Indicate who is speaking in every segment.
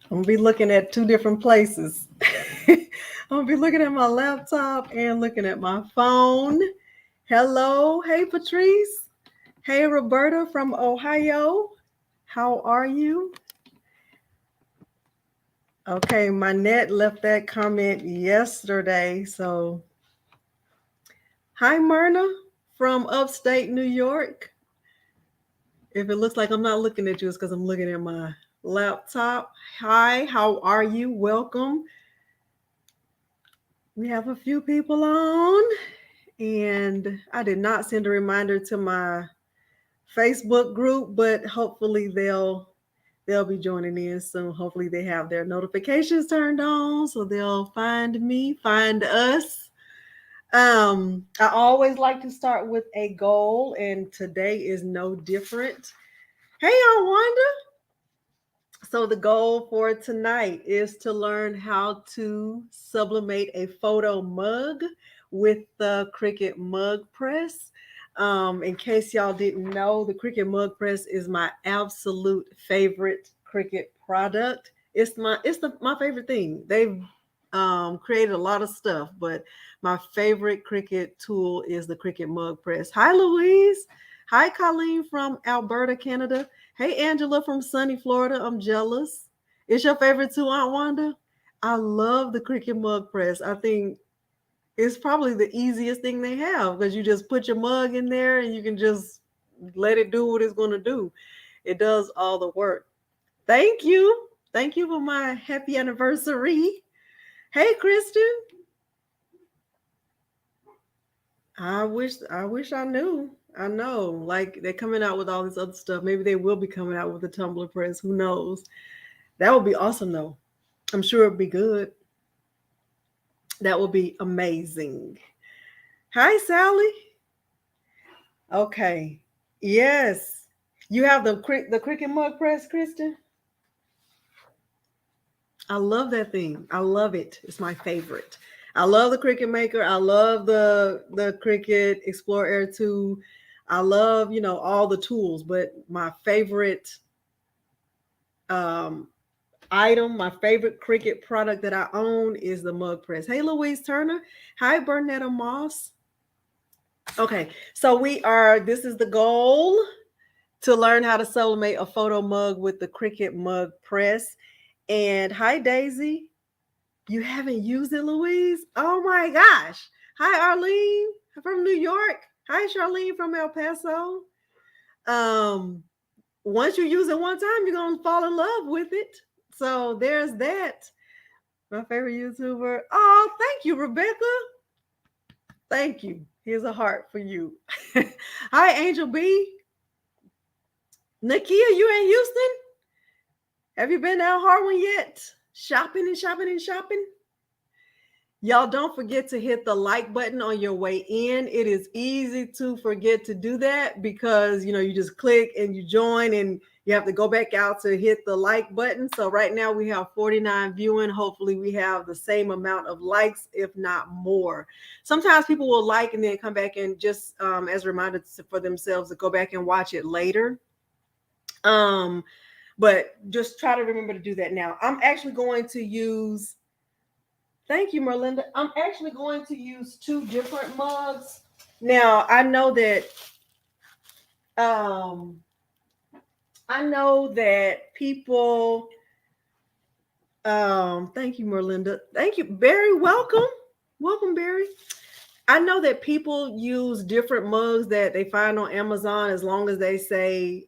Speaker 1: I'm gonna be looking at two different places. I'm gonna be looking at my laptop and looking at my phone. Hello, hey Patrice. Hey Roberta from Ohio. How are you? Okay, my net left that comment yesterday. So, hi Myrna from upstate New York. If it looks like I'm not looking at you, it's because I'm looking at my laptop. Hi, how are you? Welcome. We have a few people on, and I did not send a reminder to my Facebook group, but hopefully they'll be joining in soon. Hopefully they have their notifications turned on so they'll find me, find us. I always like to start with a goal, and today is no different. Hey, Wanda. So the goal for tonight is to learn how to sublimate a photo mug with the Cricut Mug Press. In case y'all didn't know, the Cricut Mug Press is my absolute favorite Cricut product. My favorite thing. They've created a lot of stuff, but my favorite Cricut tool is the Cricut Mug Press. Hi, Louise. Hi, Colleen from Alberta, Canada. Hey, Angela from sunny Florida. I'm jealous. It's your favorite too, Aunt Wanda? I love the Cricut Mug Press. I think it's probably the easiest thing they have because you just put your mug in there and you can just let it do what it's going to do. It does all the work. Thank you. Thank you for my happy anniversary. Hey, Kristen. I wish I knew. I know. Like they're coming out with all this other stuff. Maybe they will be coming out with a tumbler press. Who knows? That would be awesome though. I'm sure it'd be good. That would be amazing. Hi, Sally. Okay. Yes. You have the Cricut mug press, Kristen? I love that thing. I love it. It's my favorite. I love the Cricut Maker. I love the Cricut Explore Air 2. I love, all the tools, but my favorite um item, my favorite Cricut product that I own is the mug press. Hey, Louise Turner. Hi, Bernetta Moss. Okay, so this is the goal to learn how to sublimate a photo mug with the Cricut mug press. And hi, Daisy. You haven't used it, Louise? Oh my gosh. Hi, Arlene from New York. Hi, Charlene from El Paso. Um, Once you use it one time, you're gonna fall in love with it. So there's that. My favorite YouTuber. Oh, thank you, Rebecca. Thank you. Here's a heart for you. Hi, Angel B. Nakia, you in Houston? Have you been down Harwin yet? Shopping and shopping and shopping? Y'all don't forget to hit the like button on your way in. It is easy to forget to do that because, you just click and you join and you have to go back out to hit the like button. So right now we have 49 viewing. Hopefully we have the same amount of likes, if not more. Sometimes people will like and then come back and just as a reminder for themselves to go back and watch it later. But just try to remember to do that now. I'm actually going to use Thank you, Merlinda. I'm actually going to use two different mugs. Now, um I know that people thank you, Merlinda. Thank you. Barry, welcome. Welcome, Barry. I know that people use different mugs that they find on Amazon as long as they say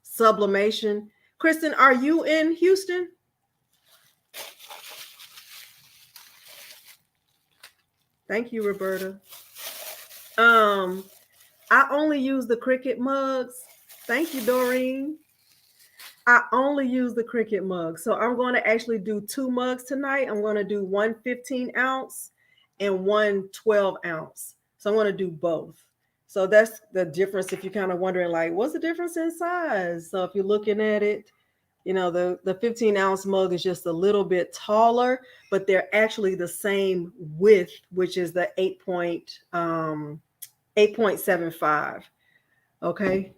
Speaker 1: sublimation. Kristen, are you in Houston? Thank you, Roberta. I only use the Cricut mugs. Thank you, Doreen. I only use the Cricut mugs. So I'm going to actually do two mugs tonight. I'm going to do one 15-ounce and one 12-ounce. So I'm going to do both. So that's the difference if you're kind of wondering, like, what's the difference in size? So if you're looking at it, the 15-ounce mug is just a little bit taller, but they're actually the same width, which is the 8.75. Okay.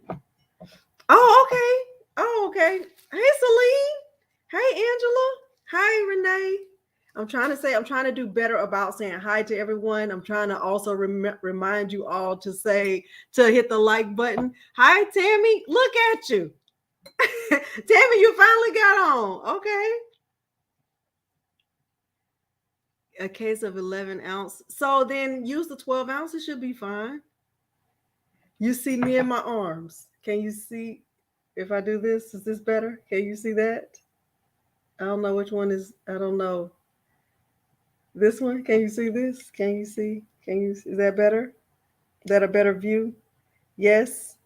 Speaker 1: Oh, okay. Oh, okay. Hey, Celine. Hey, Angela. Hi, Renee. I'm trying to do better about saying hi to everyone. I'm trying to also remind you all to hit the like button. Hi, Tammy. Look at you. Tammy, you finally got on. Okay. A case of 11 ounce. So then use the 12 ounces, should be fine. You see me in my arms. Can you see if I do this? Is this better? Can you see that? I don't know which one is, I don't know. This one, can you see this? Can you see? Is that better? Is that a better view? Yes.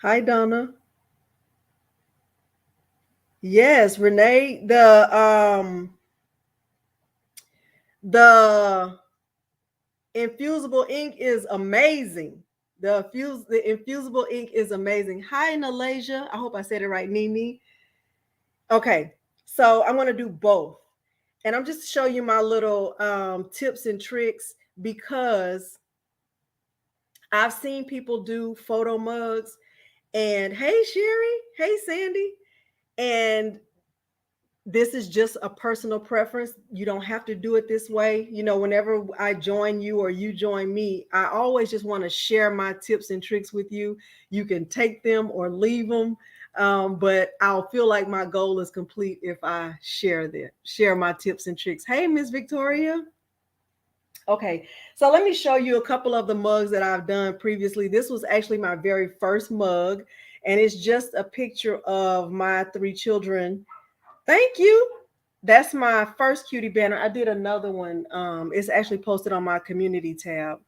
Speaker 1: Hi, Donna. Yes, Renee. The infusible ink is amazing. The infusible ink is amazing. Hi, Nalasia. I hope I said it right, Nini. Okay, so I'm gonna do both, and I'm just show you my little tips and tricks because I've seen people do photo mugs. And hey, Sherry. Hey, Sandy. And this is just a personal preference. You don't have to do it this way. You know, whenever I join you or you join me, I always just want to share my tips and tricks with you. You can take them or leave them. But I'll feel like my goal is complete if I share my tips and tricks. Hey, Miss Victoria. Okay, so let me show you a couple of the mugs that I've done previously. This was actually my very first mug, and it's just a picture of my 3 children. Thank you. That's my first cutie banner. I did another one. It's actually posted on my community tab.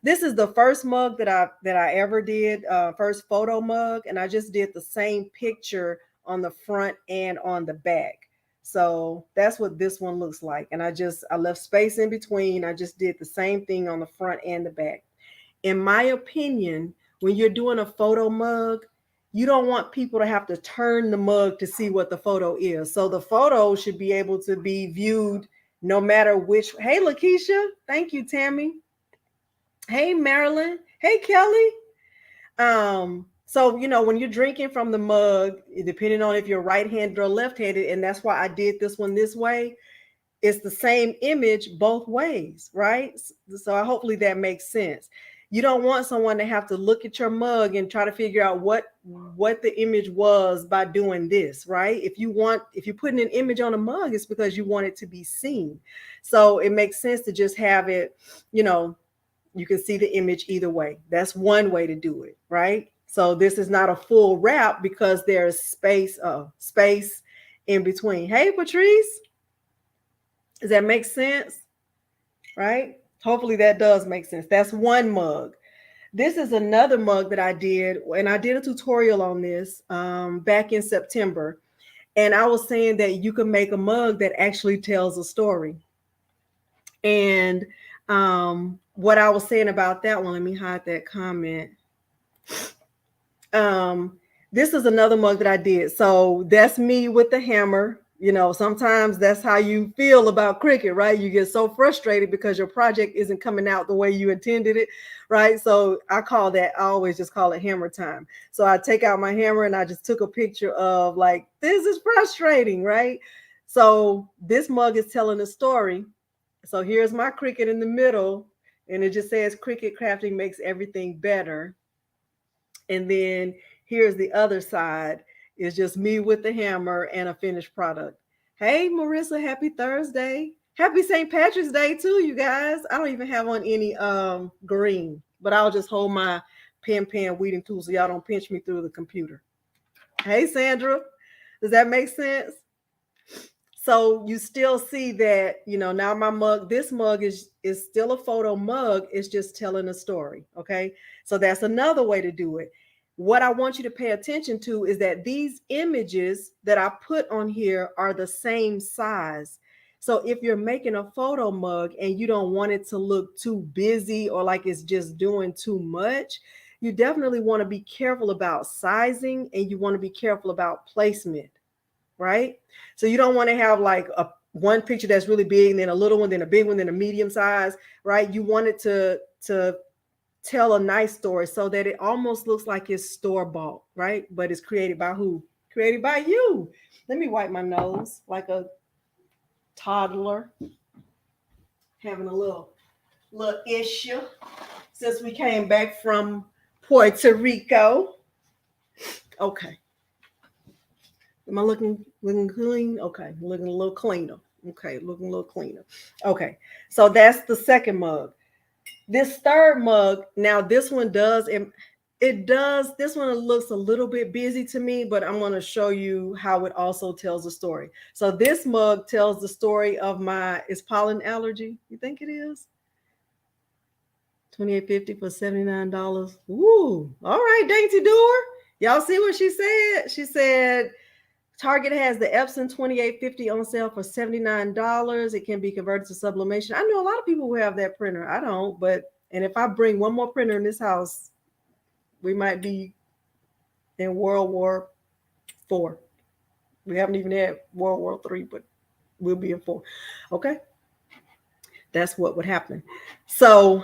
Speaker 1: This is the first mug that I ever did, first photo mug, and I just did the same picture on the front and on the back. So that's what this one looks like. And I left space in between. I just did the same thing on the front and the back. In my opinion, when you're doing a photo mug, you don't want people to have to turn the mug to see what the photo is. So the photo should be able to be viewed no matter which. Hey, Lakeisha. Thank you, Tammy. Hey, Marilyn. Hey, Kelly. So when you're drinking from the mug, depending on if you're right-handed or left-handed, and that's why I did this one this way, it's the same image both ways, right? So hopefully that makes sense. You don't want someone to have to look at your mug and try to figure out what the image was by doing this, right? If you're putting an image on a mug, it's because you want it to be seen. So it makes sense to just have it, you can see the image either way. That's one way to do it, right? So this is not a full wrap because there's space in between. Hey, Patrice. Does that make sense? Right? Hopefully that does make sense. That's one mug. This is another mug that I did, and I did a tutorial on this back in September. And I was saying that you can make a mug that actually tells a story. And what I was saying about that one, let me hide that comment. This is another mug that I did. So that's me with the hammer. Sometimes that's how you feel about Cricut, right? You get so frustrated because your project isn't coming out the way you intended it, right? So I always just call it hammer time. So I take out my hammer and I just took a picture of like, this is frustrating, right? So this mug is telling a story. So here's my Cricut in the middle, and it just says Cricut crafting makes everything better. And then here's the other side. It's just me with the hammer and a finished product. Hey, Marissa, happy Thursday. Happy St. Patrick's Day too, you guys. I don't even have on any green, but I'll just hold my pan weeding tool so y'all don't pinch me through the computer. Hey, Sandra. Does that make sense? So you still see that, now my mug, this mug is still a photo mug. It's just telling a story. Okay. So that's another way to do it. What I want you to pay attention to is that these images that I put on here are the same size. So if you're making a photo mug and you don't want it to look too busy or like it's just doing too much, you definitely want to be careful about sizing, and you want to be careful about placement, right? So you don't want to have like one picture that's really big and then a little one, then a big one, then a medium size, right? You want it to tell a nice story so that it almost looks like it's store-bought, right? But it's created by who? Created by you. Let me wipe my nose like a toddler having a little issue since we came back from Puerto Rico. Okay. Am I looking clean? Okay, looking a little cleaner. Okay, looking a little cleaner. Okay, so that's the second mug. This third mug, now this one does it does, this one looks a little bit busy to me, but I'm going to show you how it also tells a story. So this mug tells the story of is pollen allergy. You think it is? $28.50 for $79. Ooh, all right, Dainty Doer. Y'all see what she said? She said Target has the Epson 2850 on sale for $79. It can be converted to sublimation. I know a lot of people who have that printer. I don't, and if I bring one more printer in this house, we might be in World War IV. We haven't even had World War III, but we'll be in IV. Okay. That's what would happen. So,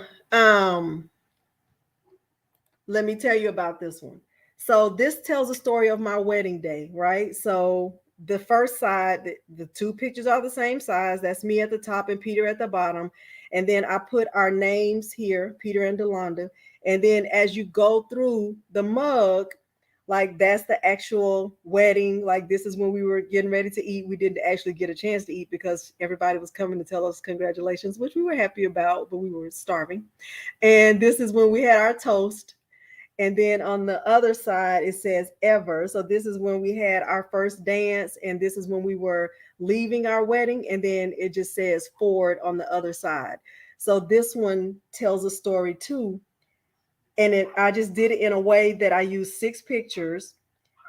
Speaker 1: let me tell you about this one. So this tells a story of my wedding day, right? So the first side, the two pictures are the same size. That's me at the top and Peter at the bottom. And then I put our names here, Peter and Delonda. And then as you go through the mug, like that's the actual wedding. Like this is when we were getting ready to eat. We didn't actually get a chance to eat because everybody was coming to tell us congratulations, which we were happy about, but we were starving. And this is when we had our toast. And then on the other side, it says ever. So this is when we had our first dance. And this is when we were leaving our wedding. And then it just says forward on the other side. So this one tells a story too. And I just did it in a way that I used 6 pictures.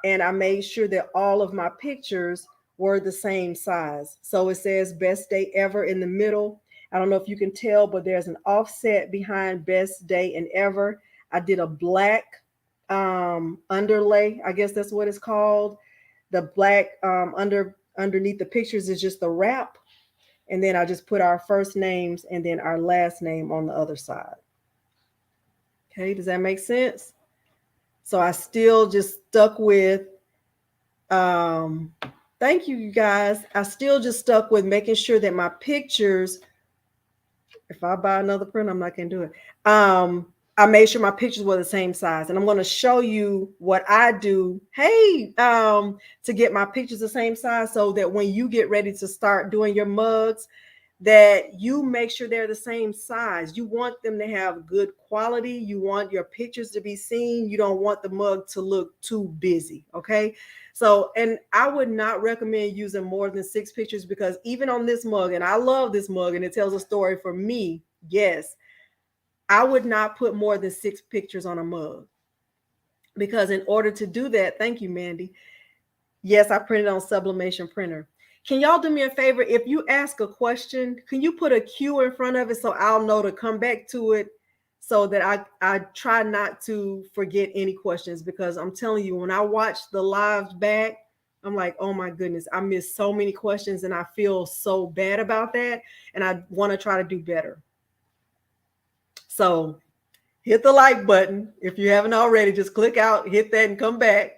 Speaker 1: And I made sure that all of my pictures were the same size. So it says best day ever in the middle. I don't know if you can tell, but there's an offset behind best day and ever. I did a black underlay. I guess that's what it's called. The black underneath the pictures is just the wrap. And then I just put our first names and then our last name on the other side. Okay, does that make sense? So I still just stuck with, thank you guys. I still just stuck with making sure that my pictures, if I buy another print, I'm not going to do it. I made sure my pictures were the same size, and I'm going to show you what I do. Hey, to get my pictures the same size so that when you get ready to start doing your mugs, that you make sure they're the same size. You want them to have good quality. You want your pictures to be seen. You don't want the mug to look too busy. Okay. So, and I would not recommend using more than 6 pictures because even on this mug, and I love this mug and it tells a story for me. Yes. I would not put more than 6 pictures on a mug because in order to do that, thank you, Mandy. Yes, I printed on sublimation printer. Can y'all do me a favor? If you ask a question, can you put a Q in front of it so I'll know to come back to it so that I try not to forget any questions? Because I'm telling you, when I watch the lives back, I'm like, oh my goodness, I missed so many questions and I feel so bad about that. And I want to try to do better. So hit the like button. If you haven't already, just click out, hit that and come back.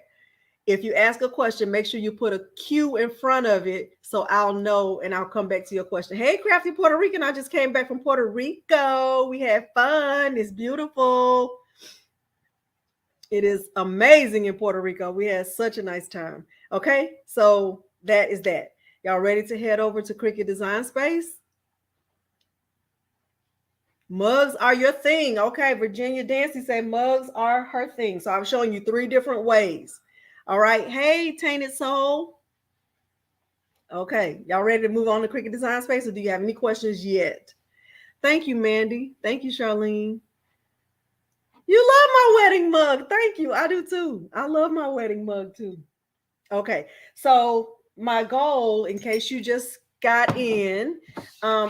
Speaker 1: If you ask a question, make sure you put a Q in front of it so I'll know and I'll come back to your question. Hey, Crafty Puerto Rican, I just came back from Puerto Rico. We had fun. It's beautiful. It is amazing in Puerto Rico. We had such a nice time. Okay, so that is that. Y'all ready to head over to Cricut Design Space? Mugs are your thing. Okay, Virginia Dancy said mugs are her thing. So I'm showing you 3 different ways. All right. Hey, Tainted Soul. Okay. Y'all ready to move on to Cricut Design Space or do you have any questions yet? Thank you, Mandy. Thank you, Charlene. You love my wedding mug. Thank you. I do too. I love my wedding mug too. Okay. So my goal, in case you just got in,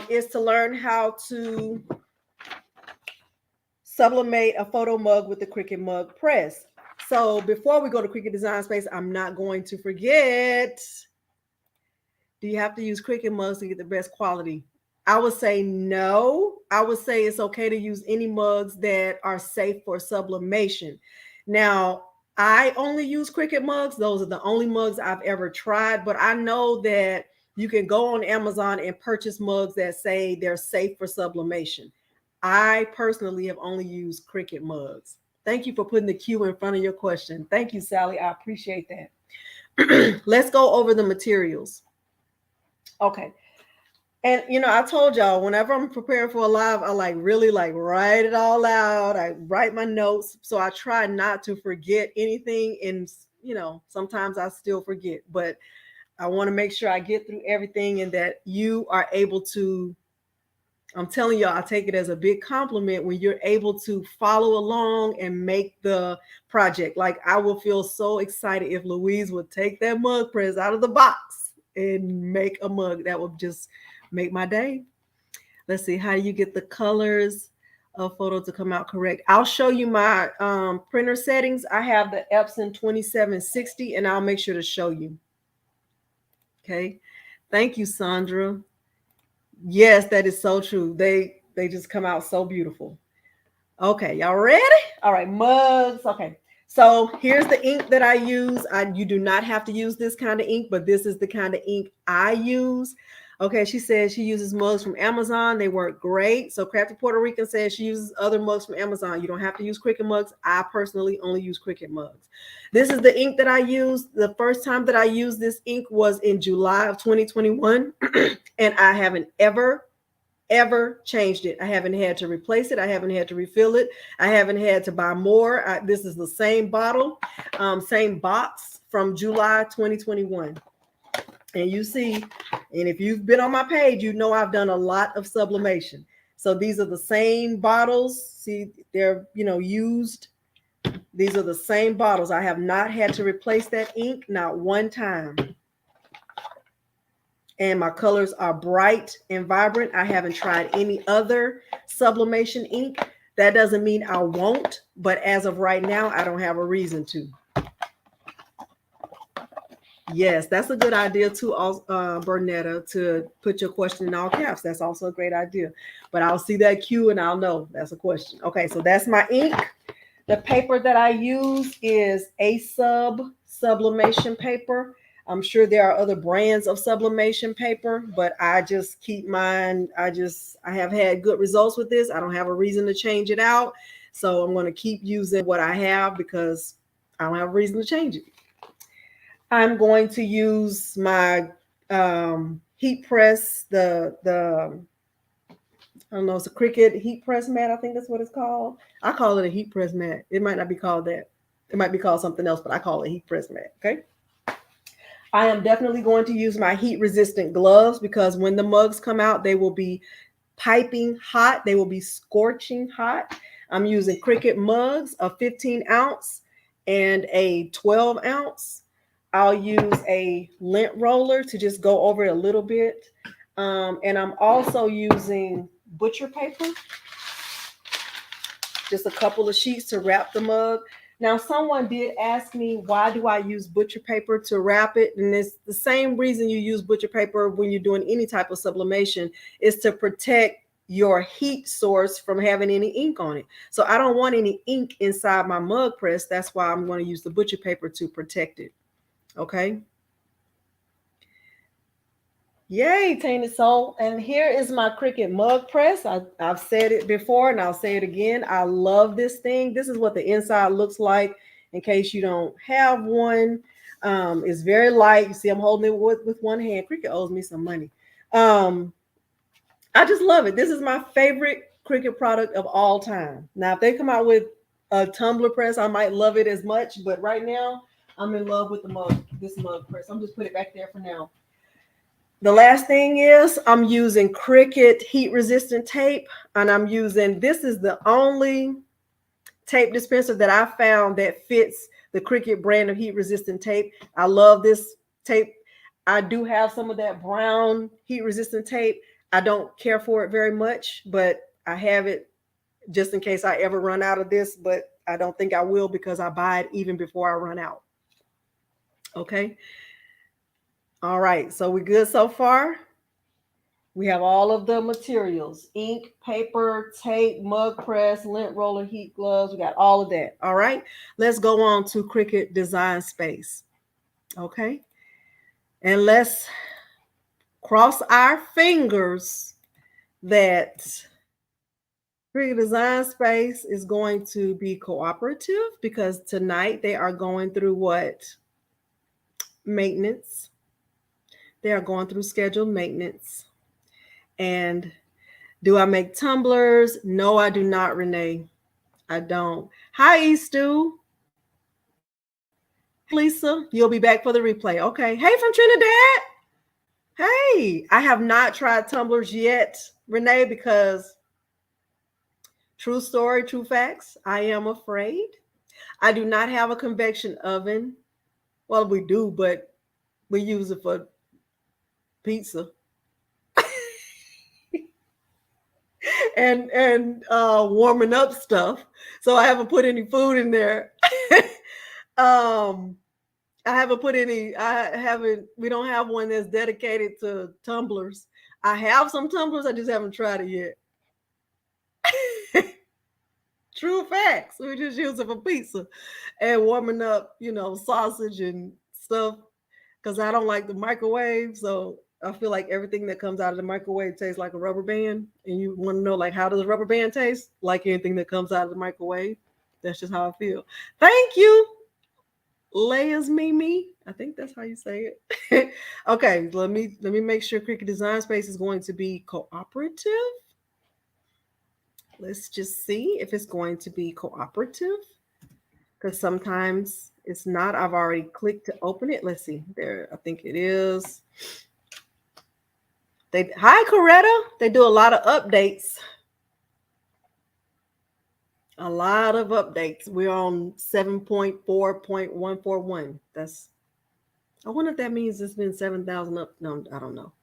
Speaker 1: is to learn how to sublimate a photo mug with the Cricut Mug Press. So before we go to Cricut Design Space, I'm not going to forget, do you have to use Cricut mugs to get the best quality? I would say no. I would say it's okay to use any mugs that are safe for sublimation. Now, I only use Cricut mugs. Those are the only mugs I've ever tried, but I know that you can go on Amazon and purchase mugs that say they're safe for sublimation. I personally have only used Cricut mugs. Thank you for putting the Q in front of your question. Thank you, Sally. I appreciate that. Let's go over the materials. Okay. And I told y'all, whenever I'm preparing for a live, I really write it all out. I write my notes. So I try not to forget anything. And sometimes I still forget, but I want to make sure I get through everything and that you are able to. I'm telling y'all, I take it as a big compliment when you're able to follow along and make the project. Like, I will feel so excited if Louise would take that mug press out of the box and make a mug. That would just make my day. Let's see, how do you get the colors of photo to come out correct? I'll show you my printer settings. I have the Epson 2760, and I'll make sure to show you. Okay. Thank you, Sandra. Yes, that is so true. They just come out so beautiful. Okay, y'all ready? All right, mugs. Okay. So here's the ink that I use. You do not have to use this kind of ink, but this is the kind of ink I use. Okay, she says she uses mugs from Amazon. They work great. So Crafty Puerto Rican says she uses other mugs from Amazon. You don't have to use Cricut mugs. I personally only use Cricut mugs. This is the ink that I use. The first time that I used this ink was in July of 2021, and I haven't ever changed it. I haven't had to replace it. I haven't had to refill it. I haven't had to buy more. This is the same bottle, same box from July 2021. And you see, and if you've been on my page, you know I've done a lot of sublimation. So these are the same bottles. See, they're, used. These are the same bottles. I have not had to replace that ink, not one time. And my colors are bright and vibrant. I haven't tried any other sublimation ink. That doesn't mean I won't, but as of right now, I don't have a reason to. Yes, that's a good idea too, Bernetta, to put your question in all caps. That's also a great idea. But I'll see that Q and I'll know that's a question. Okay, so that's my ink. The paper that I use is sublimation paper. I'm sure there are other brands of sublimation paper, but I just keep mine. I have had good results with this. I don't have a reason to change it out. So I'm going to keep using what I have because I don't have a reason to change it. I'm going to use my heat press, the I don't know, it's a Cricut heat press mat. I think that's what it's called. I call it a heat press mat. It might not be called that. It might be called something else, but I call it heat press mat. Okay. I am definitely going to use my heat resistant gloves because when the mugs come out, they will be piping hot. They will be scorching hot. I'm using Cricut mugs, a 15 ounce and a 12 ounce. I'll use a lint roller to just go over it a little bit. And I'm also using butcher paper, just a couple of sheets to wrap the mug. Now, someone did ask me, why do I use butcher paper to wrap it? And it's the same reason you use butcher paper when you're doing any type of sublimation, is to protect your heat source from having any ink on it. So I don't want any ink inside my mug press. That's why I'm going to use the butcher paper to protect it. Okay. Yay, Tainted Soul. And here is my Cricut mug press. I've said it before and I'll say it again. I love this thing. This is what the inside looks like in case you don't have one. It's very light. You see, I'm holding it with one hand. Cricut owes me some money. I just love it. This is my favorite Cricut product of all time. Now, if they come out with a tumbler press, I might love it as much. But right now, I'm in love with this mug press. I'm just put it back there for now. The last thing is I'm using Cricut heat resistant tape, and I'm using, this is the only tape dispenser that I found that fits the Cricut brand of heat resistant tape. I love this tape. I do have some of that brown heat resistant tape. I don't care for it very much, but I have it just in case I ever run out of this, but I don't think I will because I buy it even before I run out. Okay. All right. So we're good so far. We have all of the materials: ink, paper, tape, mug press, lint roller, heat gloves. We got all of that. All right. Let's go on to Cricut Design Space. Okay. And let's cross our fingers that Cricut Design Space is going to be cooperative, because tonight they are going through what? Maintenance. They are going through scheduled maintenance. And do I make tumblers? No, I do not, Renee. I don't. Hi, Eastu. Hey, Lisa. You'll be back for the replay. Okay. Hey, from Trinidad. Hey, I have not tried tumblers yet, Renee, because true story, true facts, I am afraid. I do not have a convection oven. Well, we do, but we use it for pizza and warming up stuff. So I haven't put any food in there. I haven't put any. We don't have one that's dedicated to tumblers. I have some tumblers. I just haven't tried it yet. True facts. We just use it for pizza and warming up, sausage and stuff. Because I don't like the microwave, so I feel like everything that comes out of the microwave tastes like a rubber band. And you want to know, like, how does a rubber band taste? Like anything that comes out of the microwave. That's just how I feel. Thank you, Leia's Mimi. I think that's how you say it. Okay, let me make sure Cricut Design Space is going to be cooperative. Let's just see if it's going to be cooperative, because sometimes it's not. I've already clicked to open it. Let's see there. I think it is. Hi, Coretta. They do a lot of updates. A lot of updates. We're on 7.4.141. I wonder if that means it's been 7,000 up. No, I don't know.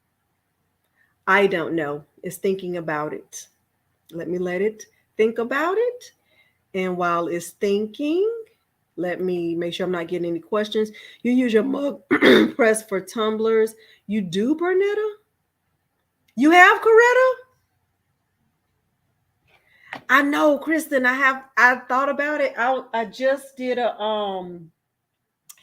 Speaker 1: I don't know. It's thinking about it. Let it think about it. And while it's thinking, let me make sure I'm not getting any questions. You use your mug press for tumblers. You do, Bernetta? You have, Coretta? I know, Kristen. I thought about it. I just did a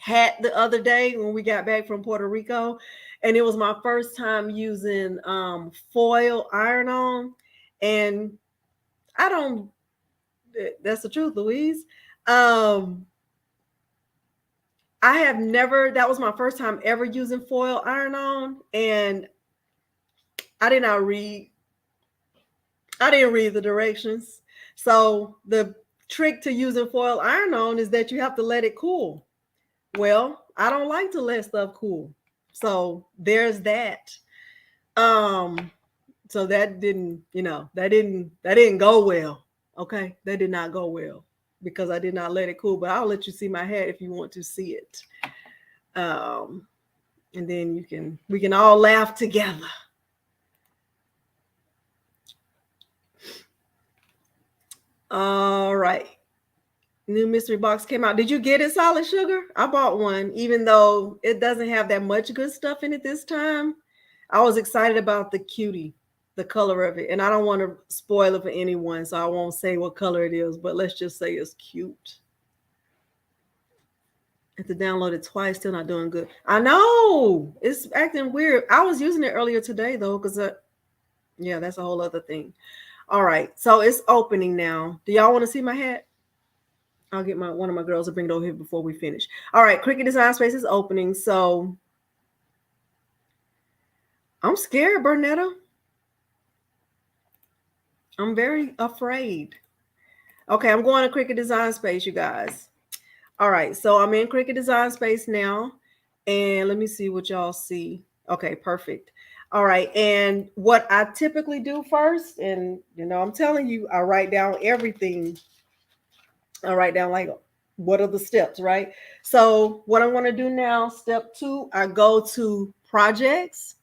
Speaker 1: hat the other day when we got back from Puerto Rico, and it was my first time using foil iron-on, and I don't. That's the truth, Louise. I have never. That was my first time ever using foil iron-on, and I didn't read the directions. So the trick to using foil iron-on is that you have to let it cool. Well, I don't like to let stuff cool. So there's that. So that didn't go well. Okay. That did not go well because I did not let it cool, but I'll let you see my hat if you want to see it. And then we can all laugh together. All right. New mystery box came out. Did you get it, Solid Sugar? I bought one, even though it doesn't have that much good stuff in it this time. I was excited about the cutie, the color of it. And I don't want to spoil it for anyone, so I won't say what color it is, but let's just say it's cute. I have to download it twice, still not doing good. I know. It's acting weird. I was using it earlier today, though, because, that's a whole other thing. All right, so it's opening now. Do y'all want to see my hat? I'll get one of my girls to bring it over here before we finish. All right, Cricut Design Space is opening. So I'm scared, Bernetta. I'm very afraid. Okay, I'm going to Cricut Design Space, you guys. All right, so I'm in Cricut Design Space now. And let me see what y'all see. Okay, perfect. All right, and what I typically do first, and I'm telling you, I write down everything. I write down like what are the steps, right? So what I'm going to do now, step 2, I go to projects,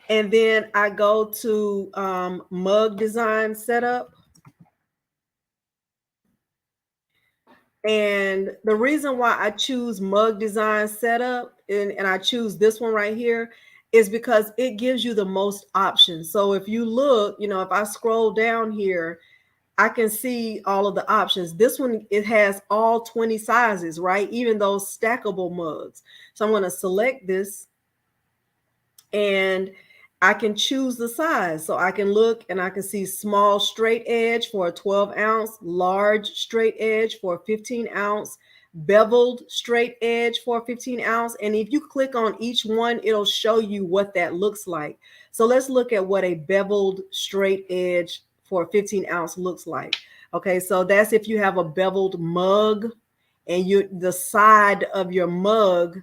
Speaker 1: and then I go to mug design setup. And the reason why I choose mug design setup and I choose this one right here is because it gives you the most options. So if you look, if I scroll down here, I can see all of the options. This one, it has all 20 sizes, right? Even those stackable mugs. So I'm going to select this and I can choose the size. So I can look and I can see small straight edge for a 12 ounce, large straight edge for a 15 ounce, beveled straight edge for a 15 ounce. And if you click on each one, it'll show you what that looks like. So let's look at what a beveled straight edge for a 15 ounce looks like. Okay, so that's if you have a beveled mug and the side of your mug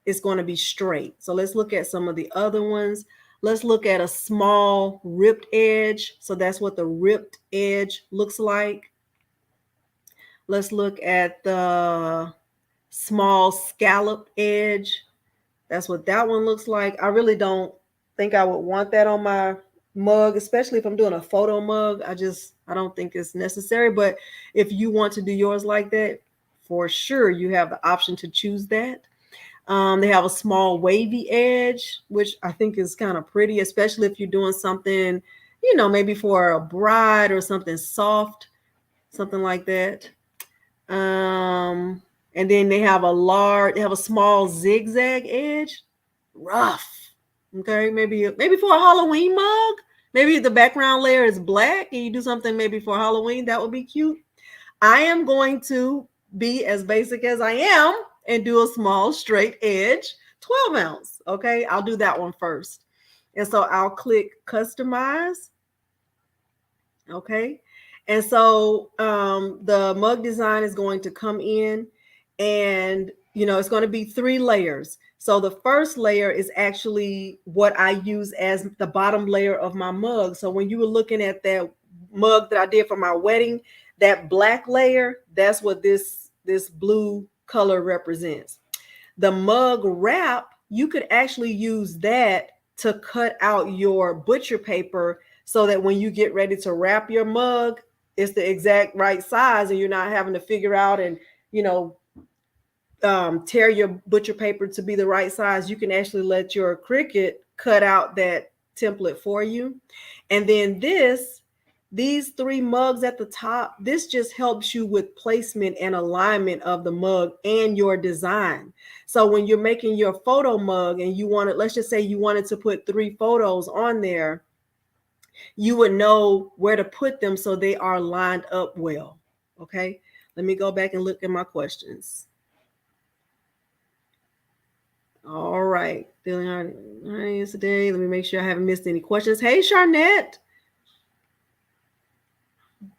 Speaker 1: is going to be straight. So let's look at some of the other ones. Let's look at a small ripped edge. So that's what the ripped edge looks like. Let's look at the small scalloped edge. That's what that one looks like. I really don't think I would want that on my mug, especially if I'm doing a photo mug. I don't think it's necessary. But if you want to do yours like that, for sure, you have the option to choose that. They have a small wavy edge, which I think is kind of pretty, especially if you're doing something, maybe for a bride or something soft, something like that. And then they have a small zigzag edge, rough. Okay, maybe for a Halloween mug. Maybe the background layer is black and you do something maybe for Halloween. That would be cute. I am going to be as basic as I am and do a small straight edge 12 ounce. Okay, I'll do that one first. And so I'll click customize. Okay, and so the mug design is going to come in and it's going to be 3 layers. So the first layer is actually what I use as the bottom layer of my mug. So when you were looking at that mug that I did for my wedding, that black layer, that's what this blue color represents. The mug wrap, you could actually use that to cut out your butcher paper so that when you get ready to wrap your mug, it's the exact right size and you're not having to figure out and, tear your butcher paper to be the right size. You can actually let your Cricut cut out that template for you. And then these 3 mugs at the top, this just helps you with placement and alignment of the mug and your design. So when you're making your photo mug and let's just say you wanted to put 3 photos on there, you would know where to put them so they are lined up well. Okay, let me go back and look at my questions. All right, feeling all right yesterday. Let me make sure I haven't missed any questions. Hey, Charnette.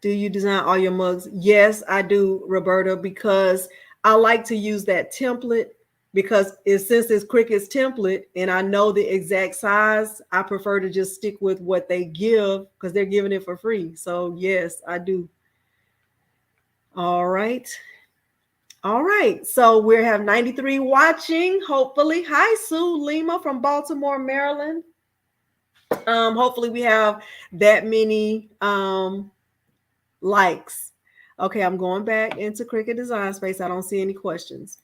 Speaker 1: Do you design all your mugs? Yes, I do, Roberta, because I like to use that template because since it's Cricut's template and I know the exact size, I prefer to just stick with what they give because they're giving it for free. So yes, I do. All right. All right. So we have 93 watching, hopefully. Hi, Sue Lima from Baltimore, Maryland. Hopefully we have that many likes. Okay, I'm going back into Cricut Design Space. I don't see any questions.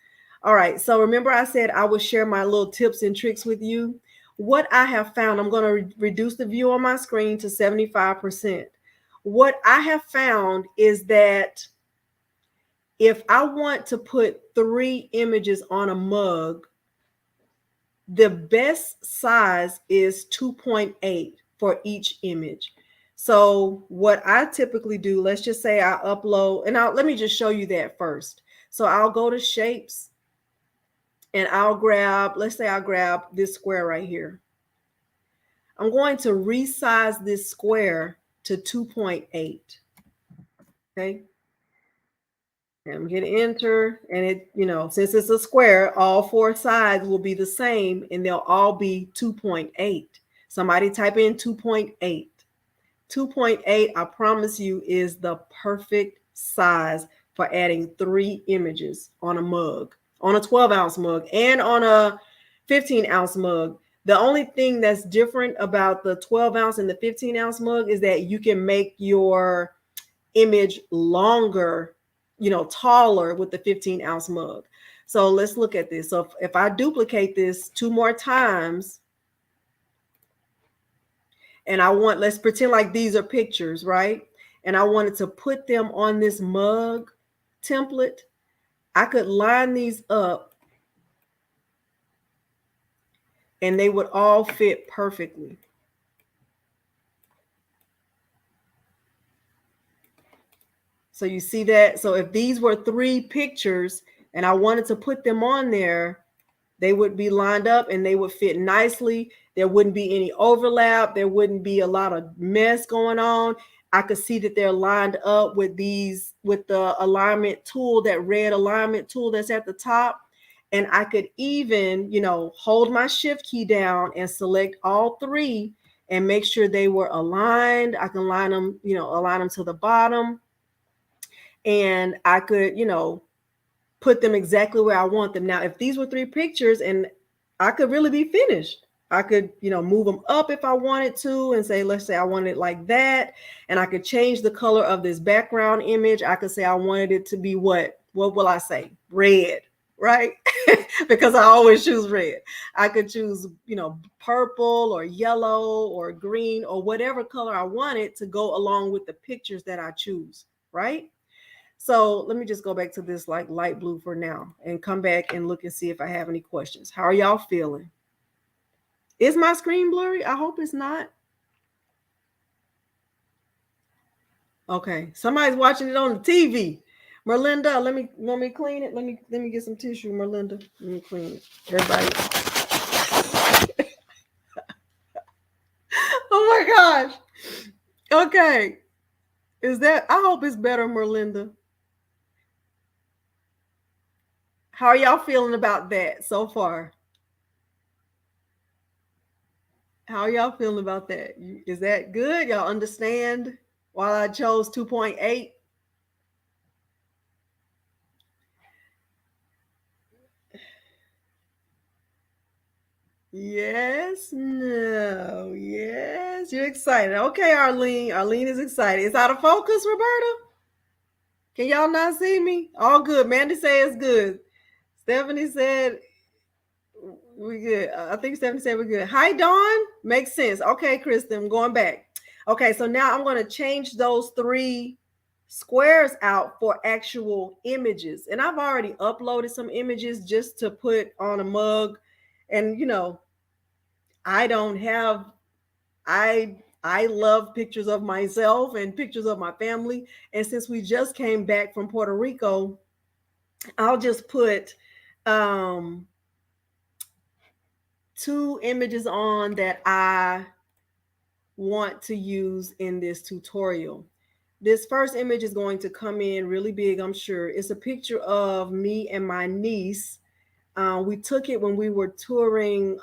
Speaker 1: All right, so remember I said I would share my little tips and tricks with you. What I have found, I'm going to reduce the view on my screen to 75%. What I have found is that if I want to put 3 images on a mug, the best size is 2.8 for each image. So what I typically do, let's just say I upload, and let me just show you that first. So I'll go to shapes and I'll grab, let's say I'll grab this square right here. I'm going to resize this square to 2.8. Okay. And I'm going to enter, and it, since it's a square, all 4 sides will be the same and they'll all be 2.8. Somebody type in 2.8. 2.8, I promise you, is the perfect size for adding 3 images on a mug, on a 12-ounce mug, and on a 15-ounce mug. The only thing that's different about the 12-ounce and the 15-ounce mug is that you can make your image longer, taller with the 15-ounce mug. So let's look at this. So if I duplicate this 2 more times, and let's pretend like these are pictures, right? And I wanted to put them on this mug template, I could line these up and they would all fit perfectly. So you see that? So if these were 3 pictures and I wanted to put them on there, they would be lined up and they would fit nicely. There wouldn't be any overlap. There wouldn't be a lot of mess going on. I could see that they're lined up with the alignment tool, that red alignment tool that's at the top. And I could even, hold my shift key down and select all 3 and make sure they were aligned. I can align them to the bottom. And I could, put them exactly where I want them. Now, if these were 3 pictures, and I could really be finished. I could, move them up if I wanted to and say, let's say I wanted it like that. And I could change the color of this background image. I could say I wanted it to be what will I say? Red, right? Because I always choose red. I could choose, purple or yellow or green or whatever color I wanted to go along with the pictures that I choose, right? So let me just go back to this like light blue for now and come back and look and see if I have any questions. How are y'all feeling? Is my screen blurry? I hope it's not. Okay, somebody's watching it on the TV. Merlinda, let me clean it. Let me get some tissue, Merlinda. Let me clean it. Everybody. Oh my gosh. Okay. I hope it's better, Merlinda. How are y'all feeling about that so far? How are y'all feeling about that? Is that good? Y'all understand why I chose 2.8? Yes, no, yes. You're excited. Okay, Arlene. Arlene is excited. It's out of focus, Roberta? Can y'all not see me? All good. Mandy said it's good. Stephanie said we good. I think Stephanie said we're good. Hi, Dawn. Makes sense. Okay, Kristen, I'm going back. Okay, so now I'm going to change those 3 squares out for actual images. And I've already uploaded some images just to put on a mug. And, I love pictures of myself and pictures of my family. And since we just came back from Puerto Rico, I'll just put 2 images on that I want to use in this tutorial. This first image is going to come in really big, I'm sure. It's a picture of me and my niece. We took it when we were touring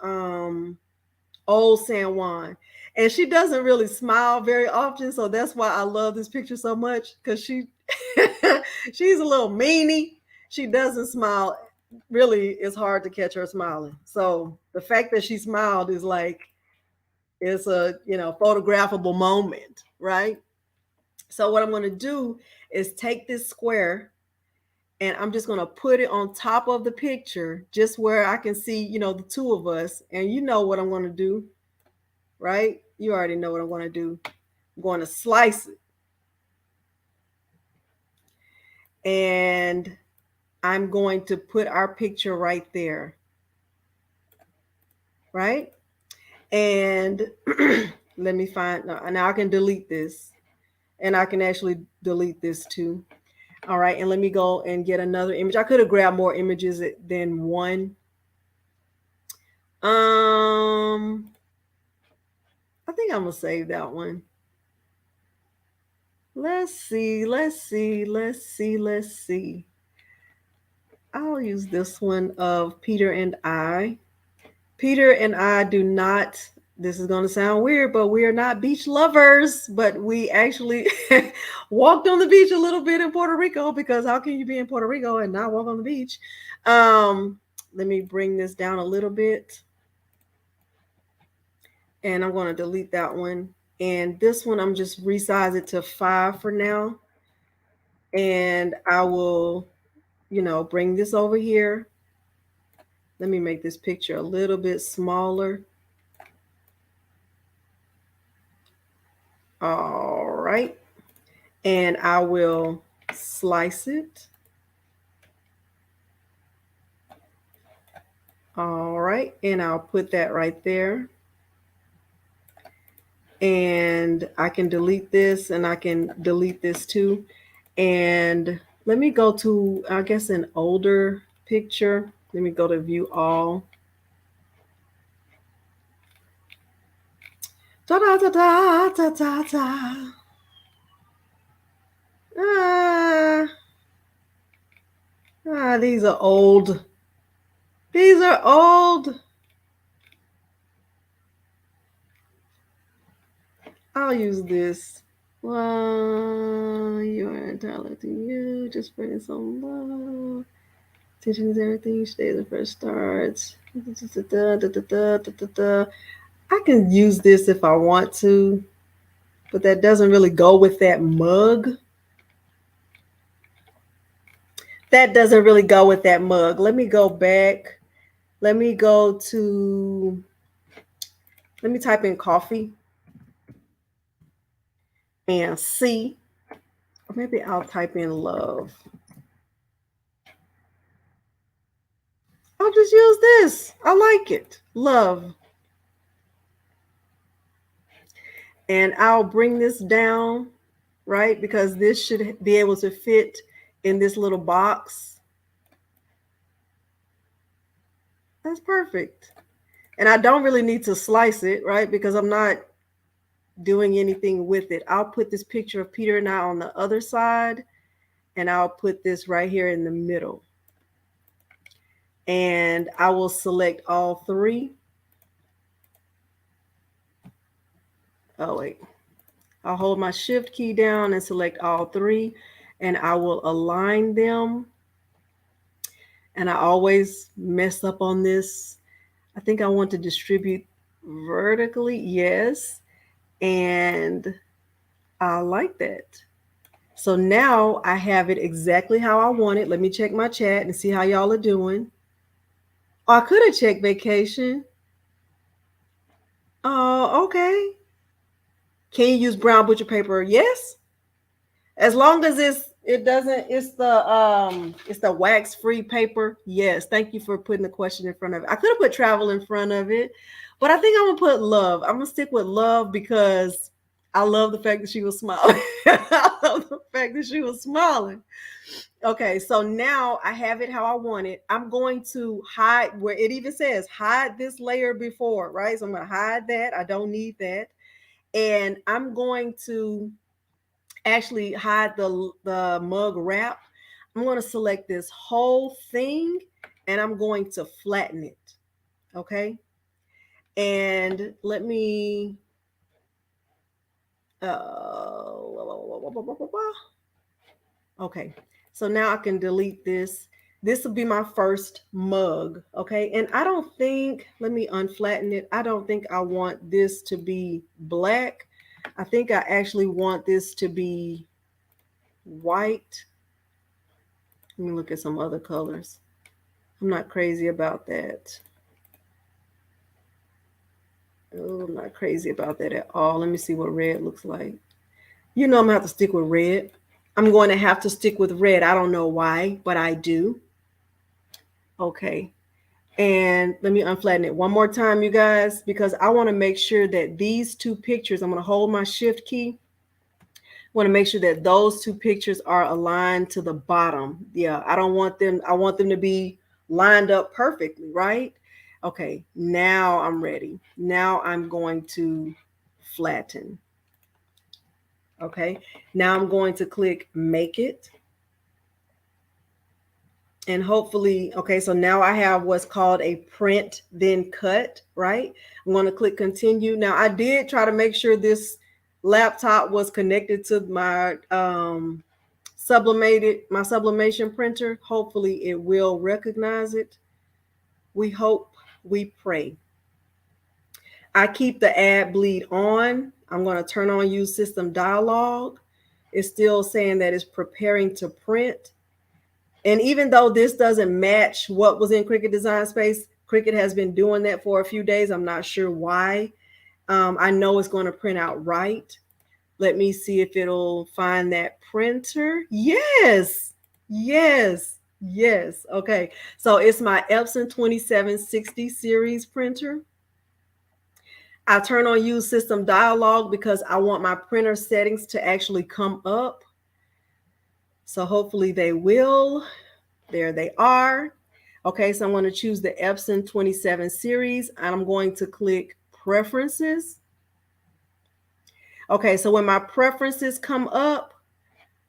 Speaker 1: Old San Juan. And she doesn't really smile very often, so that's why I love this picture so much, because she's a little meanie. She doesn't smile. Really, it's hard to catch her smiling. So the fact that she smiled is like, it's a photographable moment, right? So what I'm going to do is take this square and I'm just going to put it on top of the picture, just where I can see, the 2 of us. And you know what I'm going to do, right? You already know what I'm going to do. I'm going to slice it. And I'm going to put our picture right there. Right? And let me find, now I can delete this. And I can actually delete this too. All right, and let me go and get another image. I could have grabbed more images than one. I think I'm gonna save that one. Let's see. I'll use this one of Peter and I. Peter and I do not, this is going to sound weird, but we are not beach lovers, but we actually walked on the beach a little bit in Puerto Rico, because how can you be in Puerto Rico and not walk on the beach? Let me bring this down a little bit. And I'm going to delete that one. And this one, I'm just resize it to 5 for now. And I will, bring this over here. Let me make this picture a little bit smaller. All right. And I will slice it. All right. And I'll put that right there. And I can delete this, and I can delete this too. And let me go to, I guess, an older picture. Let me go to view all. Da da da da da da da. These are old. These are old. I'll use this. Well, you are entitled to you. Just spreading some love. Attention is everything. Each day the first starts. I can use this if I want to, but that doesn't really go with that mug. That doesn't really go with that mug. Let me go back. Let me go to, let me type in coffee and see. Or maybe I'll type in love. I'll just use this. I like it. Love. And I'll bring this down, right? Because this should be able to fit in this little box. That's perfect. And I don't really need to slice it, right? Because I'm not doing anything with it. I'll put this picture of Peter and I on the other side, and I'll put this right here in the middle. And I will select all three. Oh, wait. I'll hold my shift key down and select all three, and I will align them. And I always mess up on this. I think I want to distribute vertically. Yes. And I like that. So now I have it exactly how I want it. Let me check my chat and see how y'all are doing. Oh, I could have checked vacation. Oh, okay. Can you use brown butcher paper? Yes. As long as it's the wax-free paper. Yes. Thank you for putting the question in front of it. I could have put travel in front of it, but I think I'm gonna put love. I'm gonna stick with love because I love the fact that she was smiling. I love the fact that she was smiling. Okay, so now I have it how I want it. I'm going to hide where it even says hide this layer before, right? So I'm going to hide that. I don't need that. And I'm going to actually hide the mug wrap. I'm going to select this whole thing and I'm going to flatten it. Okay. And let me okay. So now I can delete this. This will be my first mug. Okay. And I don't think, let me unflatten it. I don't think I want this to be black. I think I actually want this to be white. Let me look at some other colors. I'm not crazy about that. Oh, I'm not crazy about that at all. Let me see what red looks like. You know I'm going to have to stick with red. I'm going to have to stick with red. I don't know why, but I do. Okay. And let me unflatten it one more time, you guys, because I want to make sure that these two pictures, I'm going to hold my shift key. I want to make sure that those two pictures are aligned to the bottom. Yeah, I don't want them. I want them to be lined up perfectly, right? Okay, now I'm ready. Now I'm going to flatten. Okay, now I'm going to click make it. And hopefully, okay, so now I have what's called a print then cut, right? I'm going to click continue. Now I did try to make sure this laptop was connected to my sublimation printer. Hopefully it will recognize it. We hope, we pray. I keep the add bleed on. I'm going to turn on use system dialog. It's still saying that it's preparing to print. And even though this doesn't match what was in Cricut Design Space, Cricut has been doing that for a few days. I'm not sure why. I know it's going to print out right. Let me see if it'll find that printer. Yes, yes, yes. Okay, so it's my Epson 2760 series printer. I turn on use system dialog because I want my printer settings to actually come up. So hopefully they will. There they are. Okay, so I'm going to choose the Epson 27 series and I'm going to click preferences. Okay, so when my preferences come up,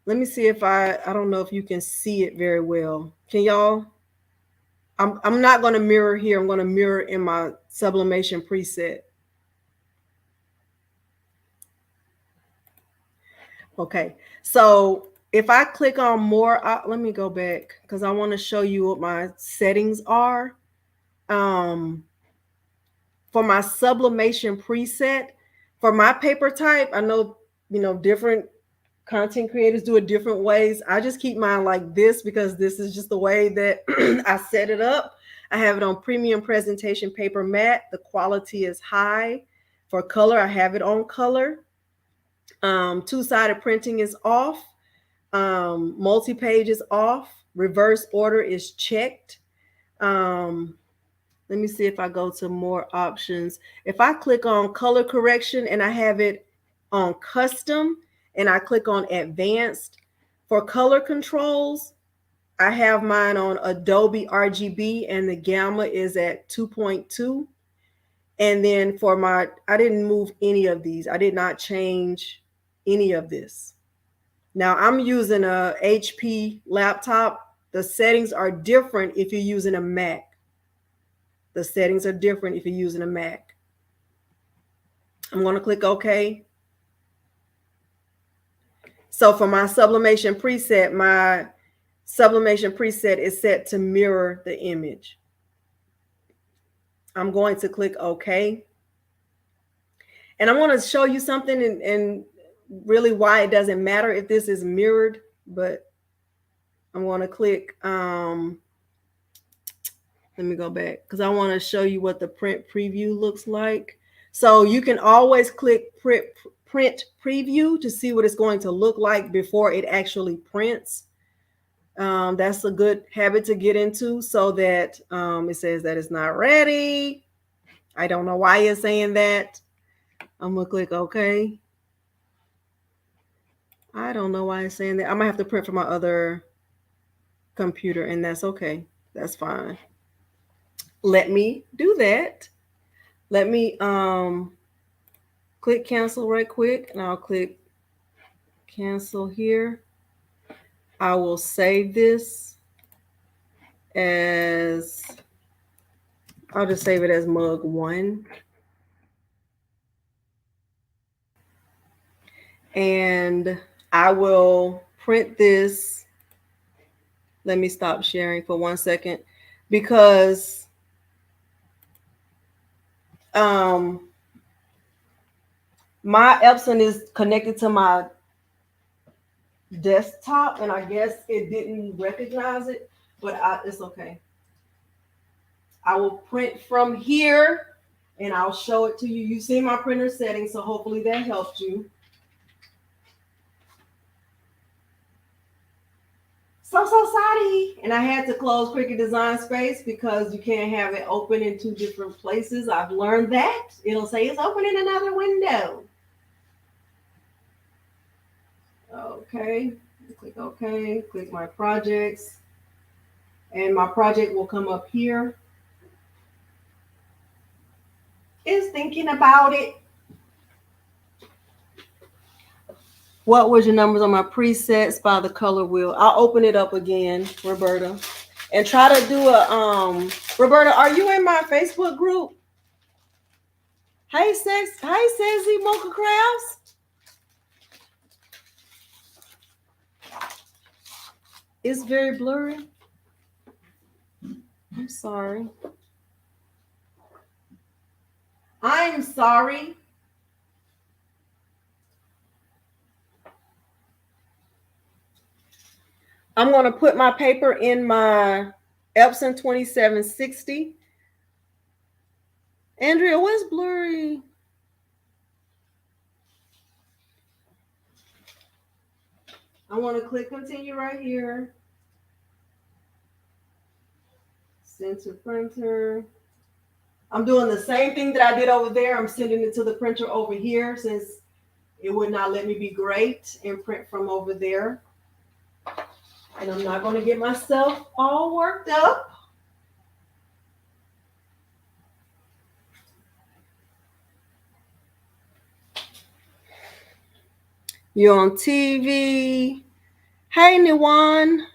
Speaker 1: let me see if I don't know if you can see it very well. Can y'all? I'm not going to mirror here. I'm going to mirror in my sublimation preset. Okay, so if I click on more, let me go back because I want to show you what my settings are. For my sublimation preset, for my paper type, I know, different content creators do it different ways. I just keep mine like this because this is just the way that I set it up. I have it on premium presentation paper matte. The quality is high. For color, I have it on color. Two-sided printing is off. Multi-page is off. Reverse order is checked. Let me see if I go to more options. If I click on color correction and I have it on custom and I click on advanced, for color controls, I have mine on Adobe RGB and the gamma is at 2.2. And then for I didn't move any of these. I did not change any of this. Now I'm using a HP laptop. The settings are different if you're using a Mac. The settings are different if you're using a Mac. I'm going to click OK. So for my sublimation preset is set to mirror the image. I'm going to click OK. And I want to show you something and really why it doesn't matter if this is mirrored, but I'm going to click, let me go back because I want to show you what the print preview looks like. So you can always click print preview to see what it's going to look like before it actually prints. That's a good habit to get into so that it says that it's not ready. I don't know why it's saying that. I'm going to click OK. I don't know why it's saying that. I'm going to have to print from my other computer, and that's okay. That's fine. Let me do that. Let me click cancel right quick, and I'll click cancel here. I will save this as, I'll just save it as mug 1. And I will print this. Let me stop sharing for 1 second because my Epson is connected to my desktop and I guess it didn't recognize it, but it's okay. I will print from here and I'll show it to you. You see my printer settings, so hopefully that helped you. So sorry. And I had to close Cricut Design Space because you can't have it open in 2 different places. I've learned that. It'll say it's open in another window. Okay. Click OK. Click my projects. And my project will come up here. It's thinking about it. What was your numbers on my presets by the color wheel? I'll open it up again, Roberta, and try to do a Roberta, are you in my Facebook group? Hey Sexy Mocha Crafts. It's very blurry. I'm sorry. I'm sorry. I'm going to put my paper in my Epson 2760. Andrea, what's blurry? I want to click continue right here. Send to printer. I'm doing the same thing that I did over there. I'm sending it to the printer over here since it would not let me be great and print from over there. And I'm not going to get myself all worked up. You're on TV. Hey, Niwan.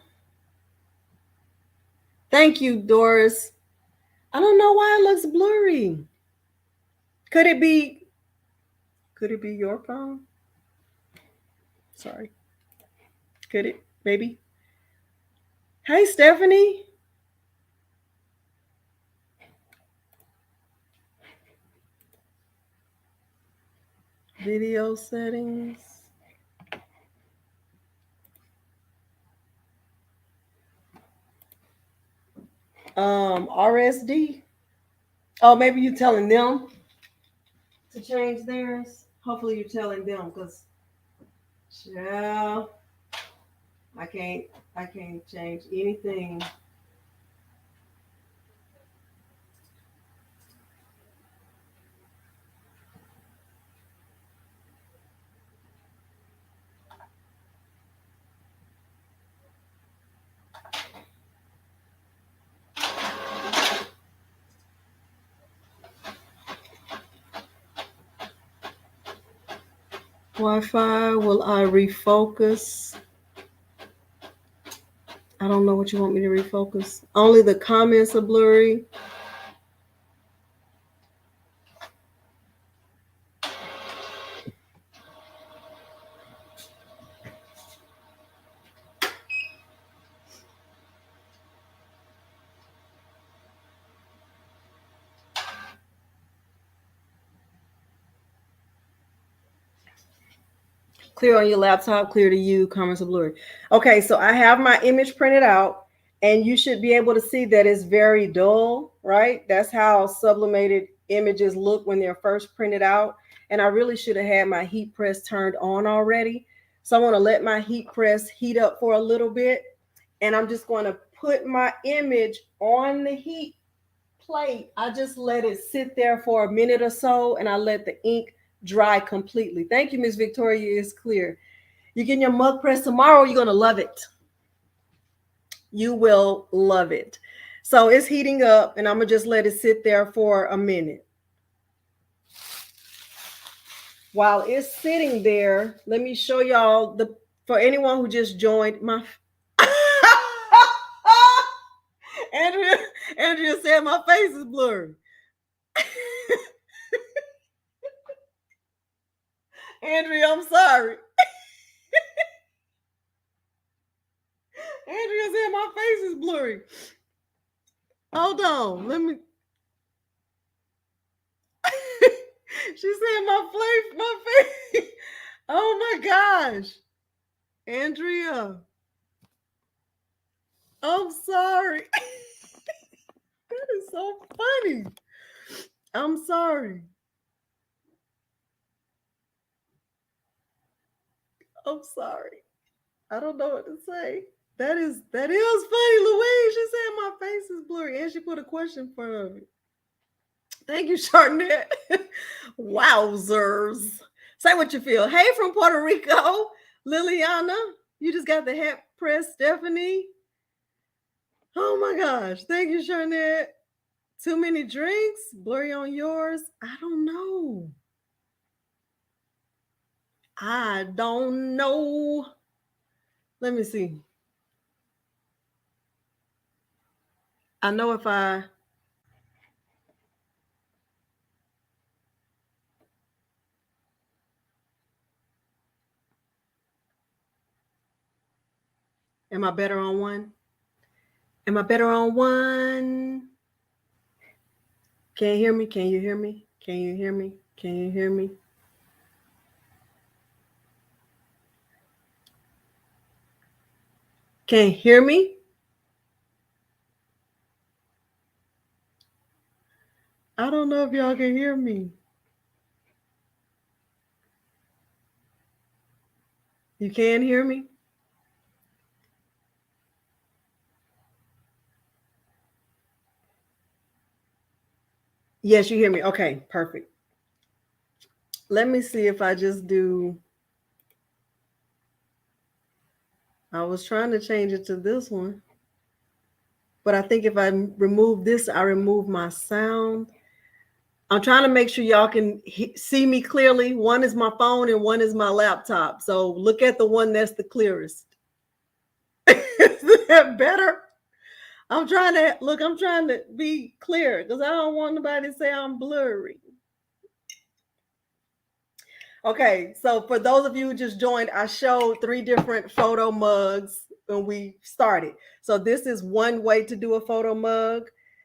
Speaker 1: Thank you, Doris. I don't know why it looks blurry. Could it be your phone? Sorry. Could it? Maybe. Hey, Stephanie. Video settings. RSD. Oh, maybe you're telling them to change theirs. Hopefully you're telling them because, yeah, I can't change anything. Wi-Fi, will I refocus? I don't know what you want me to refocus. Only the comments are blurry. Clear on your laptop, clear to you, comments are blurry. Okay, so I have my image printed out, and you should be able to see that it's very dull, right? That's how sublimated images look when they're first printed out. And I really should have had my heat press turned on already. So I want to let my heat press heat up for a little bit. And I'm just going to put my image on the heat plate. I just let it sit there for a minute or so, and I let the ink dry completely. Thank you, Miss Victoria. It's clear. You're getting your mug press tomorrow. You're going to love it. You will love it. So it's heating up, and I'm going to just let it sit there for a minute. While it's sitting there, let me show y'all for anyone who just joined my Andrea said my face is blurry. Andrea, I'm sorry. Andrea said my face is blurry. Hold on, let me. She said my face. Oh my gosh, Andrea, I'm sorry. That is so funny. I'm sorry. I'm sorry. I don't know what to say. That is funny, Louise. She said my face is blurry, and she put a question in front of it. Thank you, Charnette. Wowzers. Say what you feel. Hey, from Puerto Rico, Liliana. You just got the hat press, Stephanie. Oh my gosh. Thank you, Charnette. Too many drinks? Blurry on yours? I don't know. I don't know. Let me see. I know if I... Am I better on one? Am I better on one? Can you hear me? Can you hear me? Can you hear me? Can you hear me? Can't hear me? I don't know if y'all can hear me. You can hear me? Yes, you hear me. Okay, perfect. Let me see if I just do. I was trying to change it to this one. But I think if I remove this, I remove my sound. I'm trying to make sure y'all can see me clearly. One is my phone and one is my laptop. So look at the one that's the clearest. Is that better? I'm trying to be clear because I don't want nobody to say I'm blurry. Okay, so for those of you who just joined, I showed 3 different photo mugs when we started. So this is one way to do a photo mug.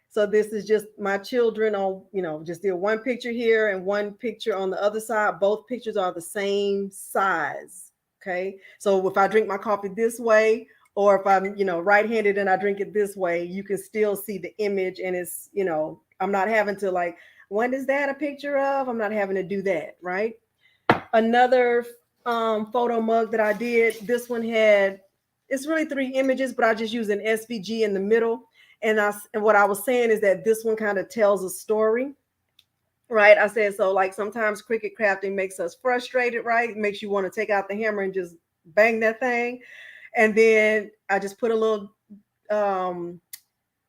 Speaker 1: So this is just my children on, just did one picture here and one picture on the other side. Both pictures are the same size. Okay, so if I drink my coffee this way, or if I'm, right-handed and I drink it this way, you can still see the image, and it's, I'm not having to like, when is that a picture of? I'm not having to do that, right? Another photo mug that I did, this one it's really 3 images, but I just use an SVG in the middle. And what I was saying is that this one kind of tells a story, right? I said, so like sometimes Cricut crafting makes us frustrated, right? It makes you want to take out the hammer and just bang that thing. And then I just put a little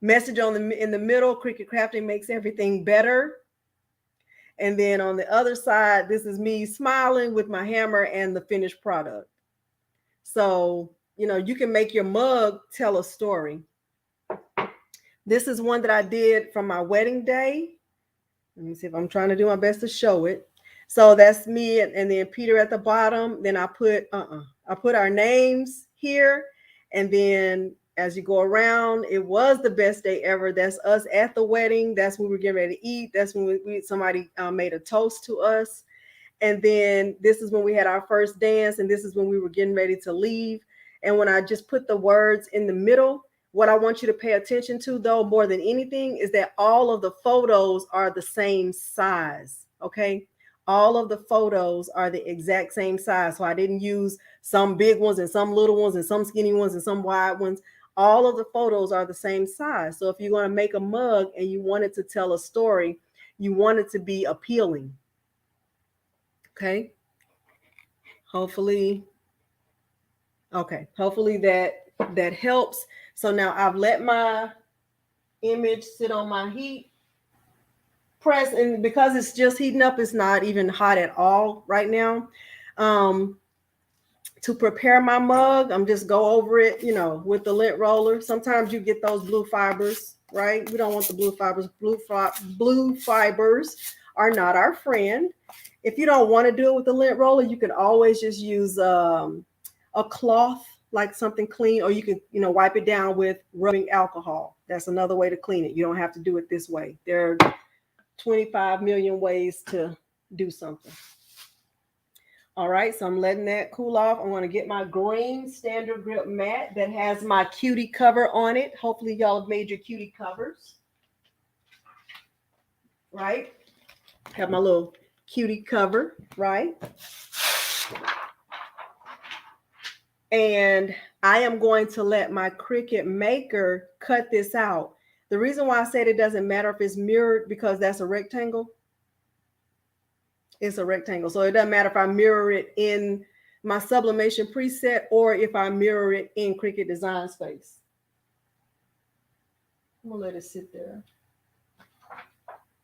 Speaker 1: message in the middle. Cricut crafting makes everything better. And then on the other side, this is me smiling with my hammer and the finished product. So, you can make your mug tell a story. This is one that I did from my wedding day. Let me see if I'm trying to do my best to show it. So that's me and then Peter at the bottom. Then I put our names here. And then as you go around, it was the best day ever. That's us at the wedding. That's when we were getting ready to eat. That's when somebody made a toast to us. And then this is when we had our first dance. And this is when we were getting ready to leave. And when I just put the words in the middle, what I want you to pay attention to, though, more than anything, is that all of the photos are the same size. Okay. All of the photos are the exact same size. So I didn't use some big ones and some little ones and some skinny ones and some wide ones. All of the photos are the same size. So if you're going to make a mug and you want it to tell a story, you want it to be appealing. Okay. Hopefully that helps. So now I've let my image sit on my heat press, and because it's just heating up, it's not even hot at all right now. To prepare my mug, I'm just go over it, with the lint roller. Sometimes you get those blue fibers, right? We don't want the blue fibers. Blue fibers are not our friend. If you don't want to do it with the lint roller, you can always just use a cloth, like something clean, or you can, wipe it down with rubbing alcohol. That's another way to clean it. You don't have to do it this way. There are 25 million ways to do something. All right, so I'm letting that cool off. I'm going to get my green standard grip mat that has my cutie cover on it. Hopefully y'all have made your cutie covers. Right? Have my little cutie cover, right? And I am going to let my Cricut Maker cut this out. The reason why I said it doesn't matter if it's mirrored, because that's a rectangle. It's a rectangle. So it doesn't matter if I mirror it in my sublimation preset or if I mirror it in Cricut Design Space. I'm going to let it sit there.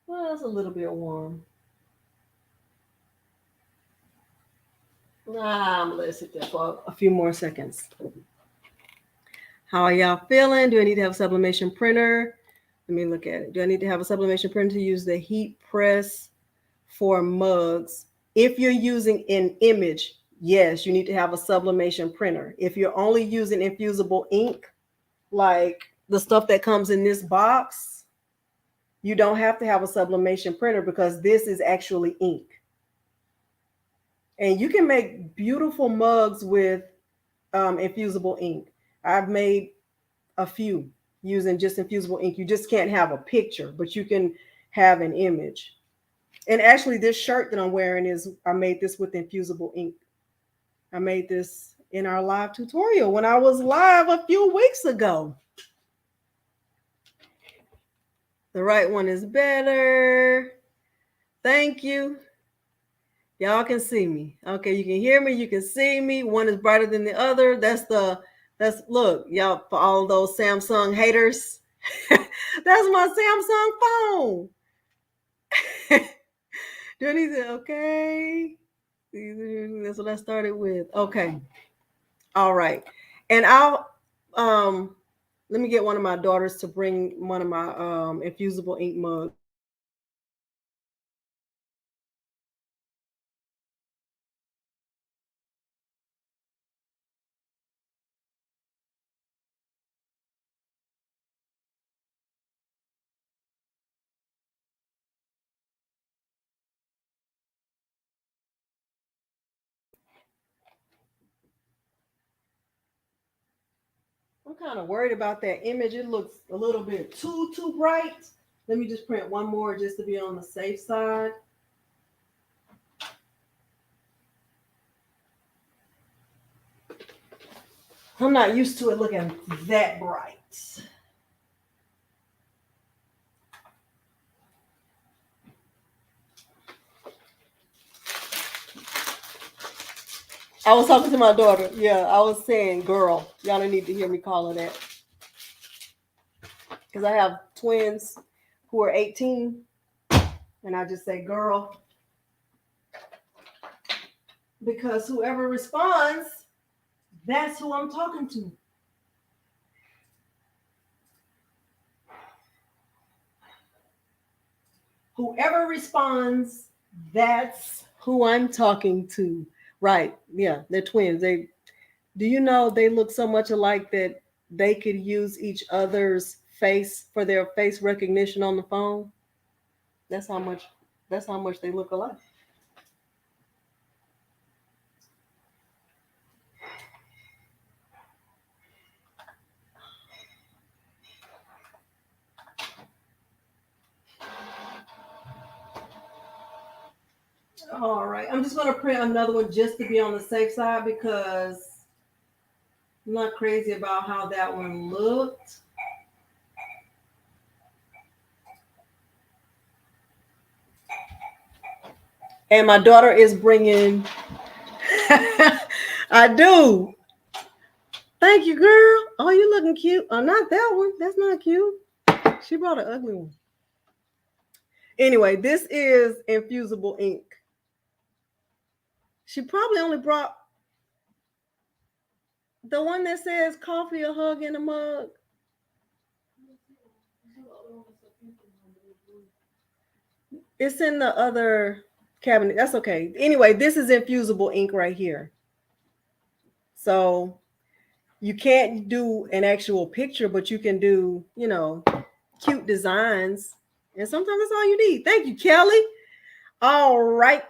Speaker 1: Well, it's a little bit warm. I'm going to let it sit there for a few more seconds. How are y'all feeling? Do I need to have a sublimation printer? Let me look at it. Do I need to have a sublimation printer to use the heat press for mugs? If you're using an image, yes, you need to have a sublimation printer. If you're only using infusible ink, like the stuff that comes in this box, you don't have to have a sublimation printer because this is actually ink. And you can make beautiful mugs with infusible ink. I've made a few using just infusible ink. You just can't have a picture, but you can have an image. And actually, this shirt that I'm wearing I made this with infusible ink. I made this in our live tutorial when I was live a few weeks ago. The right one is better. Thank you. Y'all can see me. Okay, you can hear me, you can see me. One is brighter than the other. Look, y'all, for all those Samsung haters. That's my Samsung phone. Do I need to, okay. That's what I started with. Okay. All right. And I'll let me get one of my daughters to bring one of my infusible ink mugs. I'm kind of worried about that image. It looks a little bit too bright. Let me just print one more just to be on the safe side. I'm not used to it looking that bright. I was talking to my daughter. Yeah, I was saying girl. Y'all don't need to hear me call her that. Because I have twins who are 18. And I just say girl. Because whoever responds, that's who I'm talking to. Whoever responds, that's who I'm talking to. Right. Yeah, they're twins. Do you know they look so much alike that they could use each other's face for their face recognition on the phone? That's how much they look alike. All right. I'm just going to print another one just to be on the safe side because I'm not crazy about how that one looked. And my daughter is bringing. I do. Thank you, girl. Oh, you looking cute. Oh, not that one. That's not cute. She brought an ugly one. Anyway, this is infusible ink. She probably only brought the one that says coffee, a hug, and a mug. It's in the other cabinet. That's okay. Anyway, this is infusible ink right here. So you can't do an actual picture, but you can do, cute designs. And sometimes that's all you need. Thank you, Kelly. All right.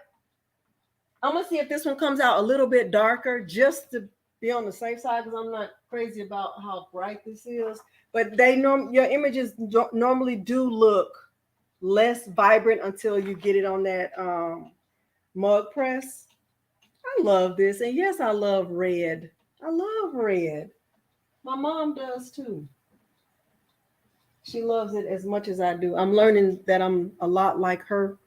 Speaker 1: I'm going to see if this one comes out a little bit darker just to be on the safe side because I'm not crazy about how bright this is. But your images normally do look less vibrant until you get it on that mug press. I love this. And yes, I love red. I love red. My mom does too. She loves it as much as I do. I'm learning that I'm a lot like her.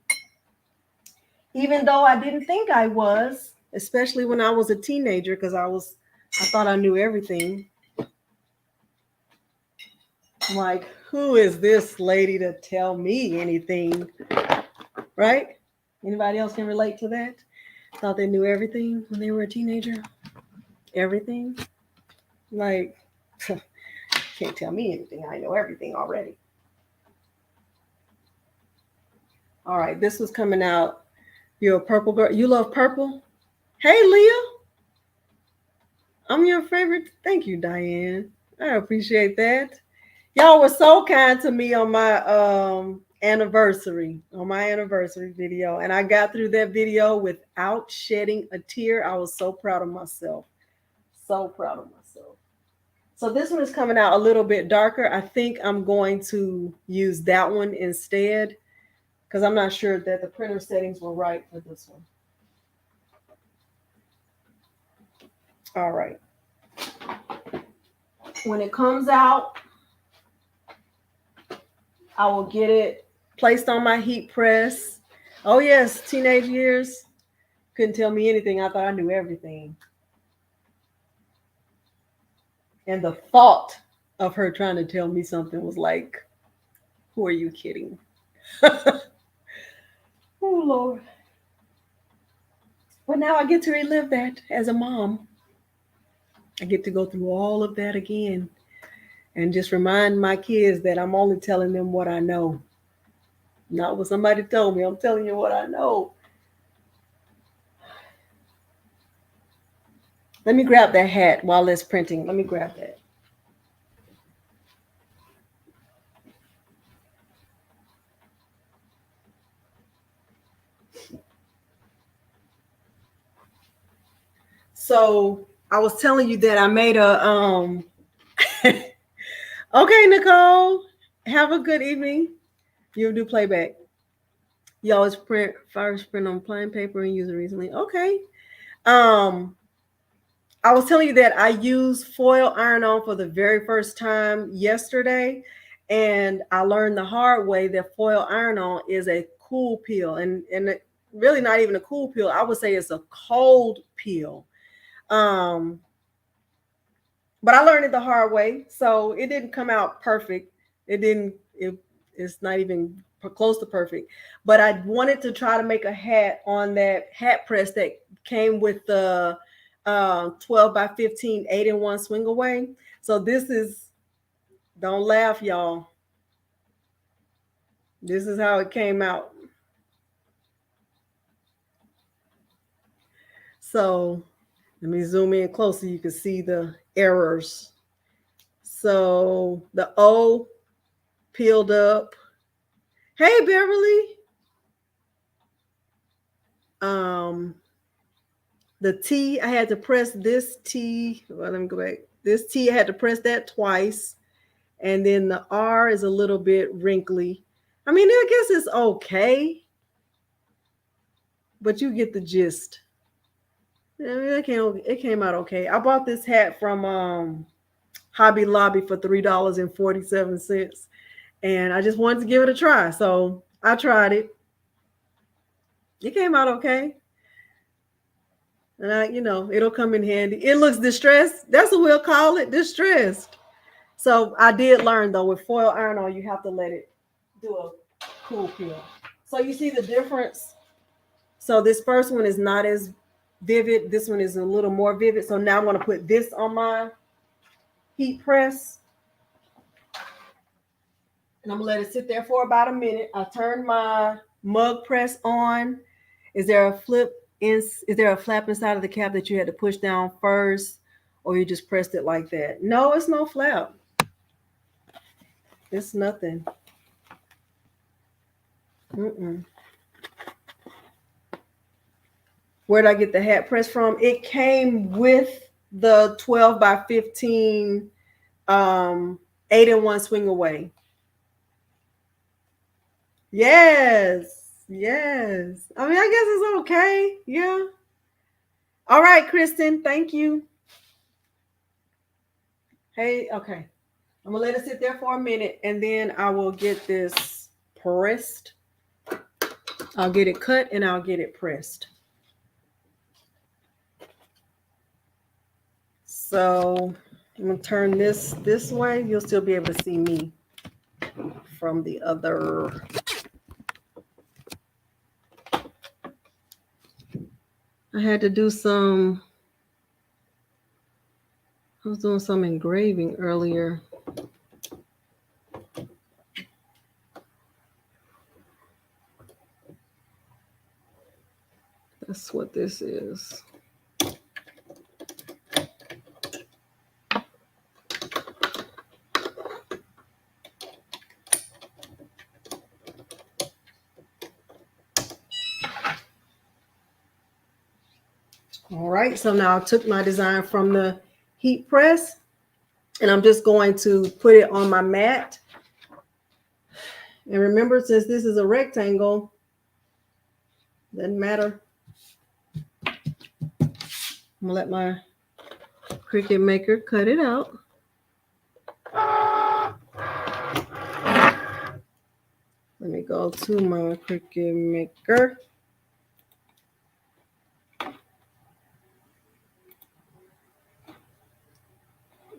Speaker 1: Even though I didn't think I was, especially when I was a teenager, because I thought I knew everything. Like, who is this lady to tell me anything? Right? Anybody else can relate to that? Thought they knew everything when they were a teenager? Everything? Like, can't tell me anything. I know everything already. All right, this was coming out. You're a purple girl. You love purple? Hey, Leah. I'm your favorite. Thank you, Diane. I appreciate that. Y'all were so kind to me on my anniversary video. And I got through that video without shedding a tear. I was so proud of myself. So proud of myself. So this one is coming out a little bit darker. I think I'm going to use that one instead because I'm not sure that the printer settings were right for this one. All right. When it comes out, I will get it placed on my heat press. Oh yes, teenage years. Couldn't tell me anything. I thought I knew everything. And the thought of her trying to tell me something was like, who are you kidding? Oh, Lord. But now I get to relive that as a mom. I get to go through all of that again and just remind my kids that I'm only telling them what I know. Not what somebody told me. I'm telling you what I know. Let me grab that hat while it's printing. Let me grab that. So I was telling you that I made a Okay, Nicole. Have a good evening. You'll do playback. You always first print on plain paper and use it recently. Okay. I was telling you that I used foil iron-on for the very first time yesterday, and I learned the hard way that foil iron-on is a cool peel, and really not even a cool peel. I would say it's a cold peel. But I learned it the hard way, so it didn't come out perfect. It's not even close to perfect. But I wanted to try to make a hat on that hat press that came with the 12 by 15 8-in-1 swing away. So this is, don't laugh, y'all. This is how it came out. So let me zoom in closer. You can see the errors. So the O peeled up. Hey, Beverly. The T, I had to press this T. Well, let me go back. This T, I had to press that twice. And then the R is a little bit wrinkly. I mean, I guess it's okay. But you get the gist. I mean, it came out okay. I bought this hat from Hobby Lobby for $3.47. And I just wanted to give it a try. So I tried it. It came out okay. And it'll come in handy. It looks distressed. That's what we'll call it, distressed. So I did learn though, with foil iron-on, you have to let it do a cool peel. So you see the difference. So this first one is not as vivid. This one is a little more vivid. So now I'm going to put this on my heat press. And I'm going to let it sit there for about a minute. I turned my mug press on. Is there a flap inside of the cap that you had to push down first, or you just pressed it like that? No, it's no flap. It's nothing. Where did I get the hat press from? It came with the 12 by 15 8-in-1 swing away. Yes. I mean, I guess it's okay. Yeah. All right, Kristen. Thank you. Hey, okay. I'm going to let it sit there for a minute, and then I will get this pressed. I'll get it cut, and I'll get it pressed. So I'm going to turn this way. You'll still be able to see me from the other. I had to do I was doing some engraving earlier. That's what this is. All right, so now I took my design from the heat press And I'm just going to put it on my mat. And remember, since this is a rectangle, doesn't matter. I'm gonna let my Cricut maker cut it out. Let me go to my Cricut maker.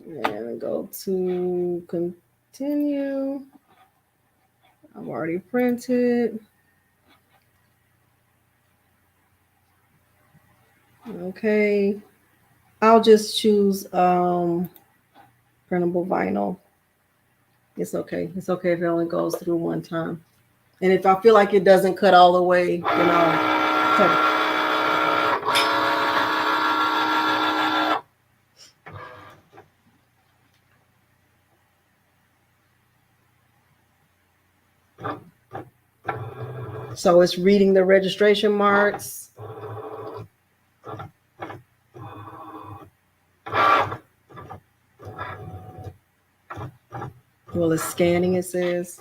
Speaker 1: And go to continue. I've already printed. Okay. I'll just choose printable vinyl. It's okay. It's okay if it only goes through one time. And if I feel like it doesn't cut all the way, then I'll cut it. So it's reading the registration marks. Well, it's scanning, it says.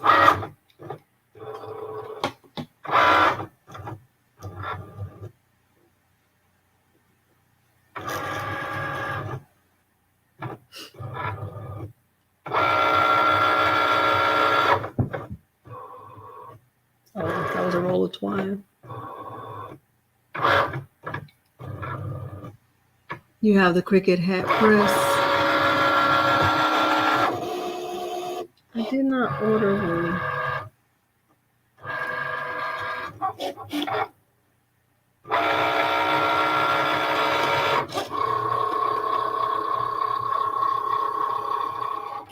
Speaker 1: Oh, that was a roll of twine. You have the Cricut hat press. I did not order one.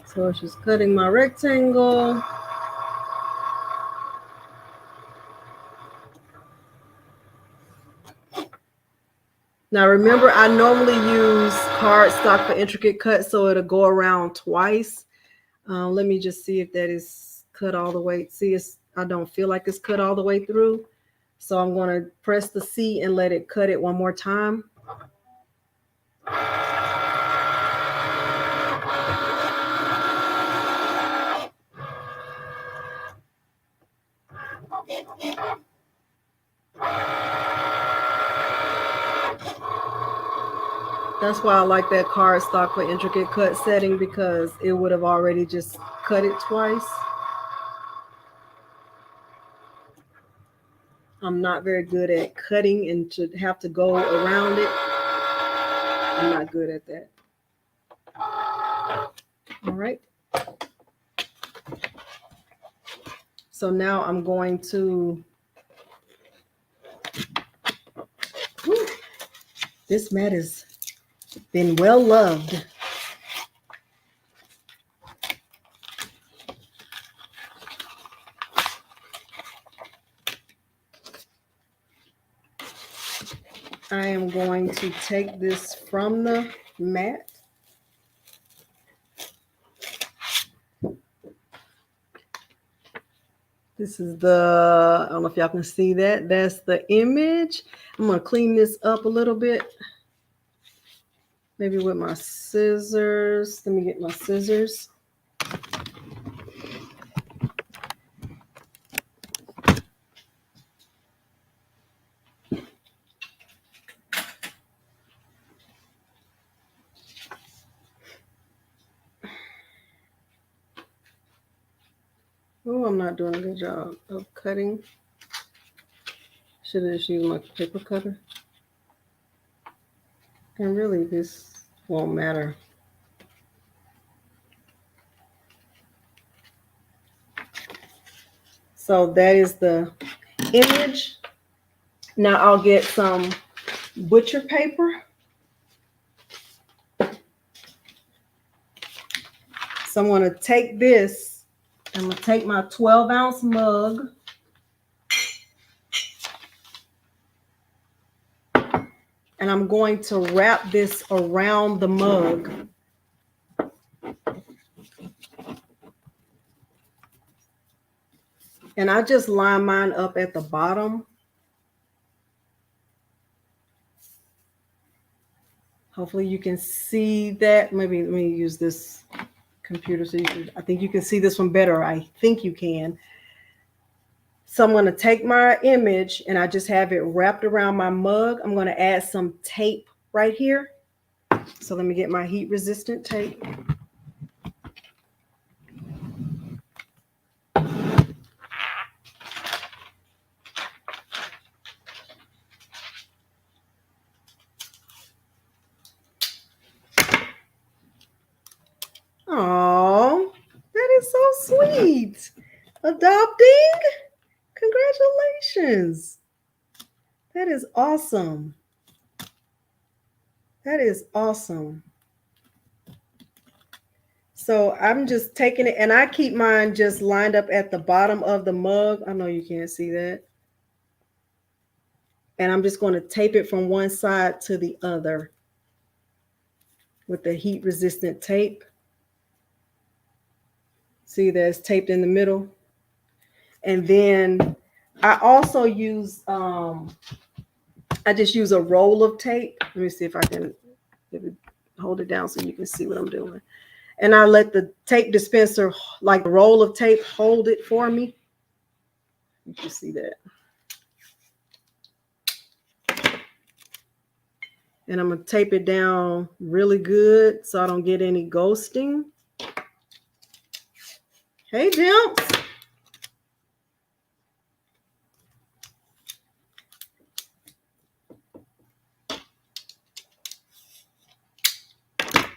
Speaker 1: So it's just cutting my rectangle. Now remember, I normally use cardstock for intricate cuts, so it'll go around twice. Let me just see if that is cut all the way. See, I don't feel like it's cut all the way through. So I'm going to press the C and let it cut it one more time. That's why I like that cardstock for intricate cut setting, because it would have already just cut it twice. I'm not very good at cutting and to have to go around it. I'm not good at that. All right. So now I'm going to, this mat has been well loved. I am going to take this from the mat. This is the, I don't know if y'all can see that. That's the image. I'm going to clean this up a little bit. Maybe with my scissors. Let me get my scissors. Oh, I'm not doing a good job of cutting. Should have just used my paper cutter. And really, this won't matter. So that is the image. Now I'll get some butcher paper. So I'm going to take this. I'm going to take my 12-ounce mug. And I'm going to wrap this around the mug. And I just line mine up at the bottom. Hopefully you can see that. Maybe let me use this computer so you can, I think you can see this one better. I think you can. So I'm going to take my image and I just have it wrapped around my mug. I'm going to add some tape right here. So let me get my heat resistant tape. Oh, that is so sweet. Adopting? Congratulations. That is awesome. That is awesome. So I'm just taking it, and I keep mine just lined up at the bottom of the mug. I know you can't see that. And I'm just going to tape it from one side to the other with the heat resistant tape. See, that's taped in the middle. And then I also use, I just use a roll of tape. Let me see if I can hold it down so you can see what I'm doing. And I let the tape dispenser, like the roll of tape, hold it for me. You can see that. And I'm going to tape it down really good so I don't get any ghosting. Hey, Dimps.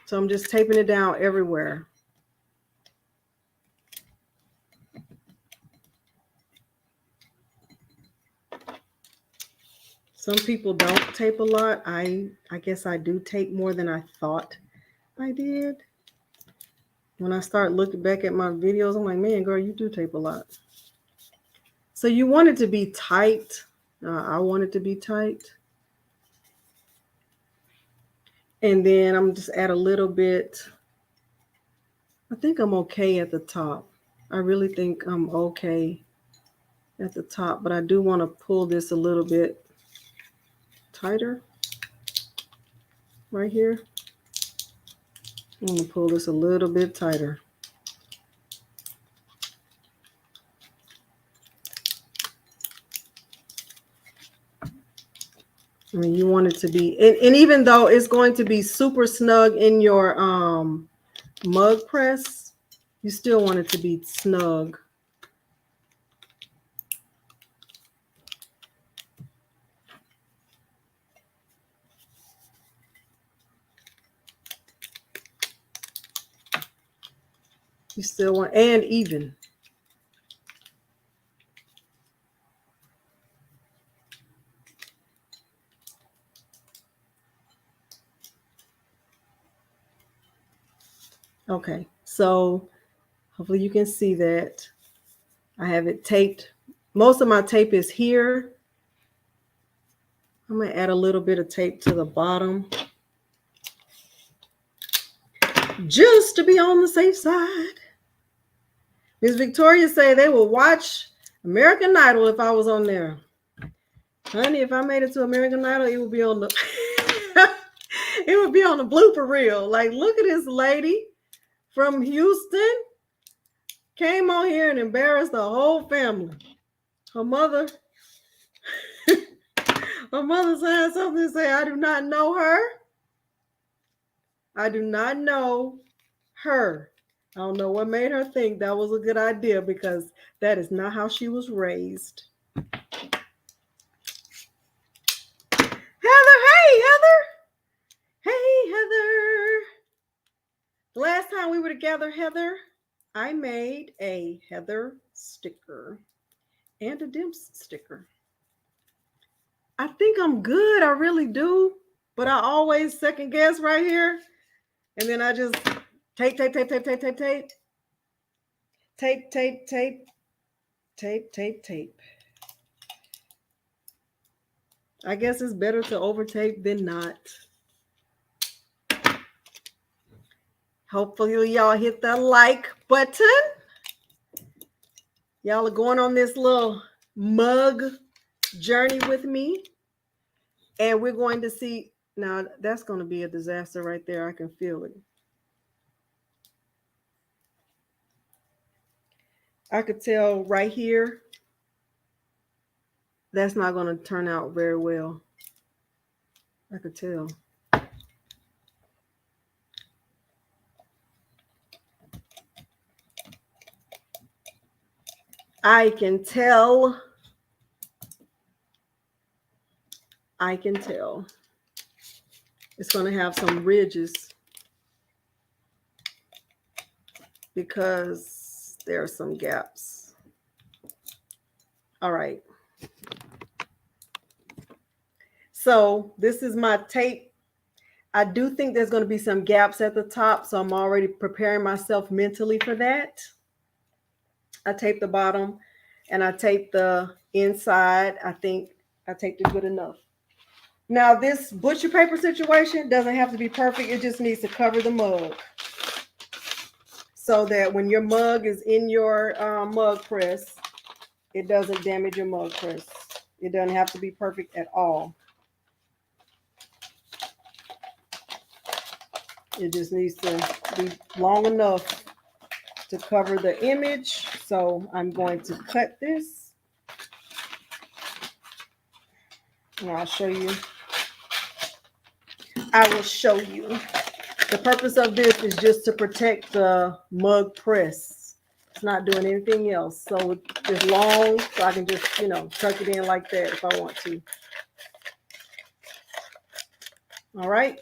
Speaker 1: So I'm just taping it down everywhere. Some people don't tape a lot. I guess I do tape more than I thought I did. When I start looking back at my videos, I'm like, man, girl, you do tape a lot. So you want it to be tight. I want it to be tight. And then I'm just add a little bit. I think I'm okay at the top. I really think I'm okay at the top, but I do want to pull this a little bit tighter right here. I'm going to pull this a little bit tighter. I mean, you want it to be, and even though it's going to be super snug in your mug press, you still want it to be snug. You still want, and even. Okay, so hopefully you can see that. I have it taped. Most of my tape is here. I'm going to add a little bit of tape to the bottom, just to be on the safe side. Miss Victoria say they will watch American Idol if I was on there. Honey, if I made it to American Idol, it would be on the it would be on the blooper reel. Like, look at this lady from Houston came on here and embarrassed the whole family. Her mother said something and say, I do not know her. I do not know her. I don't know what made her think that was a good idea, because that is not how she was raised. Heather, hey, Heather. Hey, Heather. The last time we were together, Heather, I made a Heather sticker and a Dimps sticker. I think I'm good. I really do. But I always second guess right here. And then I just tape. Tape, tape, tape. Tape, tape, tape. I guess it's better to over tape than not. Hopefully y'all hit the like button. Y'all are going on this little mug journey with me. And we're going to see Now that's going to be a disaster right there. I can feel it. I could tell right here that's not going to turn out very well. I could tell. I can tell. I can tell. It's going to have some ridges because there are some gaps. All right. So this is my tape. I do think there's going to be some gaps at the top, so I'm already preparing myself mentally for that. I taped the bottom and I taped the inside. I think I taped it good enough. Now this butcher paper situation doesn't have to be perfect. It just needs to cover the mug so that when your mug is in your mug press, it doesn't damage your mug press. It doesn't have to be perfect at all. It just needs to be long enough to cover the image. So I'm going to cut this. And I'll show you. I will show you. The purpose of this is just to protect the mug press. It's not doing anything else. So it's long, so I can just, tuck it in like that if I want to. All right.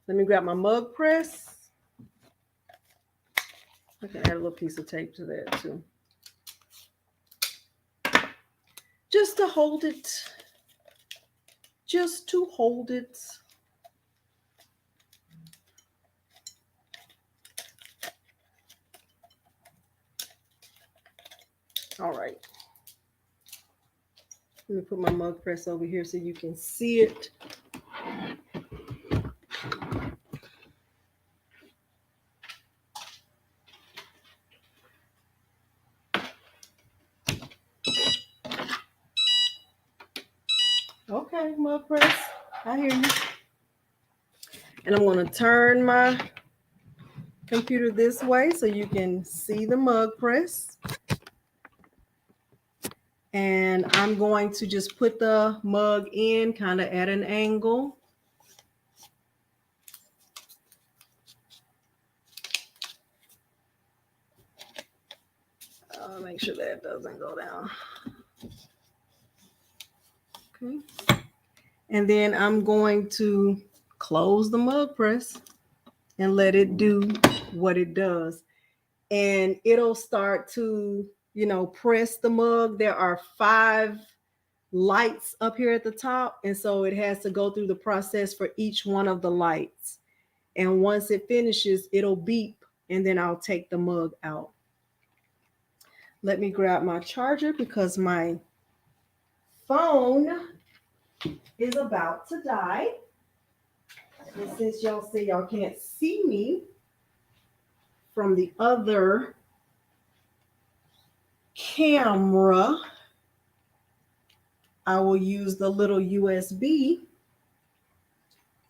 Speaker 1: Let me grab my mug press. I can add a little piece of tape to that too. Just to hold it. Just to hold it. All right. Let me put my mug press over here so you can see it. Okay, mug press. I hear you. And I'm going to turn my computer this way so you can see the mug press. And I'm going to just put the mug in kind of at an angle. Make sure that doesn't go down. Okay. And then I'm going to close the mug press and let it do what it does. And it'll start to, press the mug. There are 5 lights up here at the top. And so it has to go through the process for each one of the lights. And once it finishes, it'll beep and then I'll take the mug out. Let me grab my charger because my phone is about to die. And since y'all can't see me from the other camera, I will use the little USB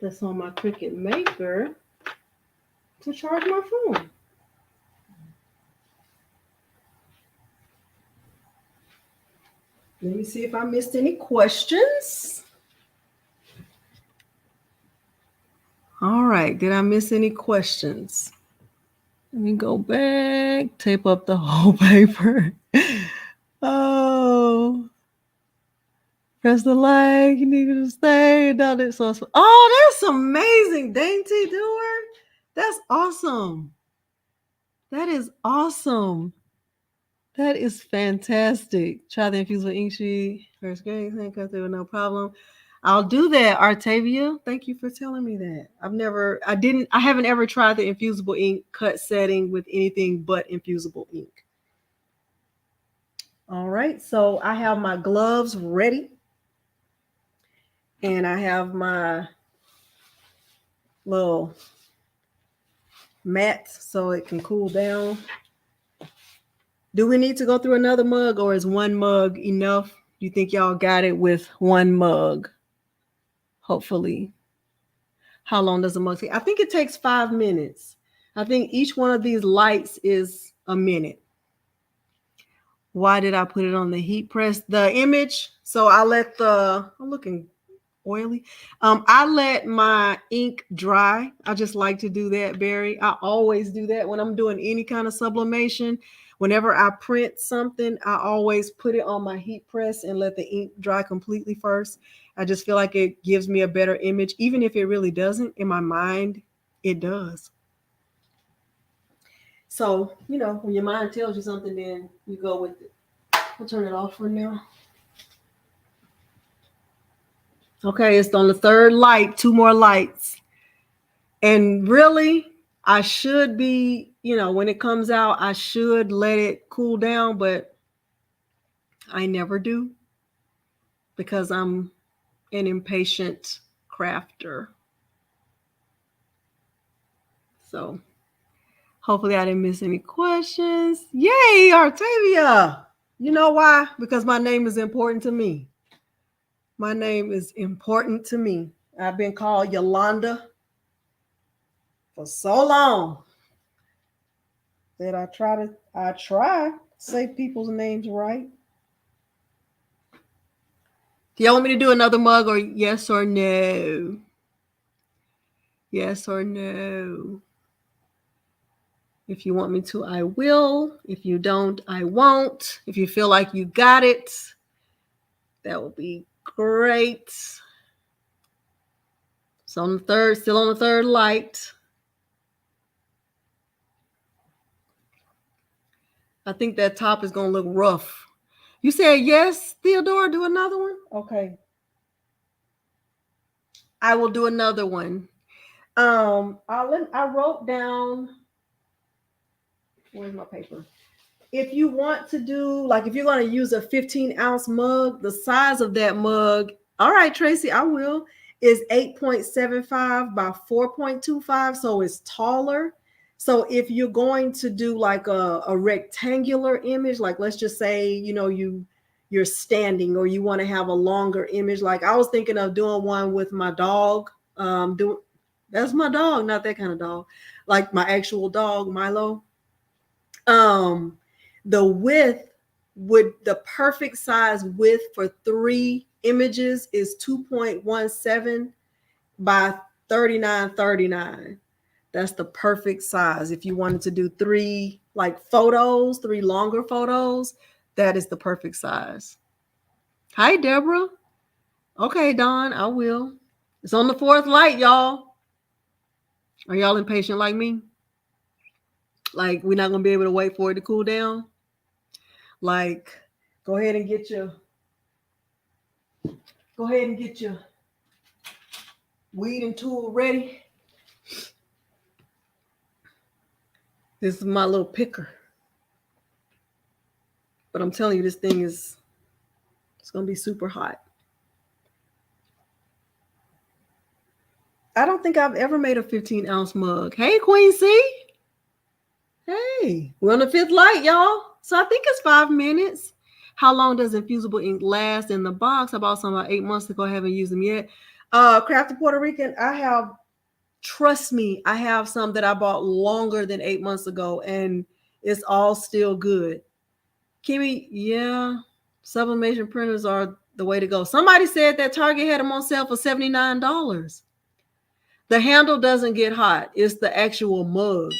Speaker 1: that's on my Cricut Maker to charge my phone. Let me see if I missed any questions. All right, did I miss any questions? Let me go back, tape up the whole paper. Oh, press the like, you need to stay. Oh, that's amazing, Dainty Doer. That's awesome. That is awesome. That is fantastic. Try the infusible ink sheet. First grade, cut through with no problem. I'll do that, Artavia. Thank you for telling me that. I haven't ever tried the infusible ink cut setting with anything but infusible ink. All right, so I have my gloves ready. And I have my little mat so it can cool down. Do we need to go through another mug or is one mug enough? You think y'all got it with one mug? Hopefully. How long does a mug take? I think it takes 5 minutes. I think each one of these lights is a minute. Why did I put it on the heat press? The image. So I let I'm looking oily. I let my ink dry. I just like to do that, Barry. I always do that when I'm doing any kind of sublimation. Whenever I print something, I always put it on my heat press and let the ink dry completely first. I just feel like it gives me a better image, even if it really doesn't. In my mind, it does. So, you know, when your mind tells you something, then you go with it. I'll turn it off for now. Okay, it's on the third light, 2 more lights. And really, I should be, you know, when it comes out, I should let it cool down, but I never do because I'm an impatient crafter. So hopefully I didn't miss any questions. Yay, Artavia. You know why? Because my name is important to me. My name is important to me. I've been called Yolanda for so long that I try to say people's names right. Do y'all want me to do another mug, or yes or no? Yes or no? If you want me to, I will. If you don't, I won't. If you feel like you got it, that would be great. So on the third, still on the third light. I think that top is going to look rough. You said yes, Theodore, do another one? Okay. I will do another one. I wrote down, where's my paper? If you want to do, like, if you're going to use a 15-ounce mug, the size of that mug, all right, Tracy, I will, is 8.75 by 4.25, so it's taller. So if you're going to do like a rectangular image, like let's just say, you know, you're standing, or you want to have a longer image, like I was thinking of doing one with my dog. That's my dog, not that kind of dog, like my actual dog, Milo. The width the perfect size width for 3 images is 2.17 by 39.39. That's the perfect size. If you wanted to do 3 like photos, 3 longer photos, that is the perfect size. Hi, Deborah. Okay, Dawn, I will. It's on the 4th light, y'all. Are y'all impatient like me? Like, we're not going to be able to wait for it to cool down? Like, go ahead and get your weeding tool ready. This is my little picker. But I'm telling you, this thing it's going to be super hot. I don't think I've ever made a 15-ounce mug. Hey, Queen C. Hey, we're on the 5th light, y'all. So I think it's 5 minutes. How long does infusible ink last in the box? I bought some about 8 months ago. I haven't used them yet. Crafted Puerto Rican, trust me, I have some that I bought longer than 8 months ago, and it's all still good. Kimmy, yeah, sublimation printers are the way to go. Somebody said that Target had them on sale for $79. The handle doesn't get hot. It's the actual mug.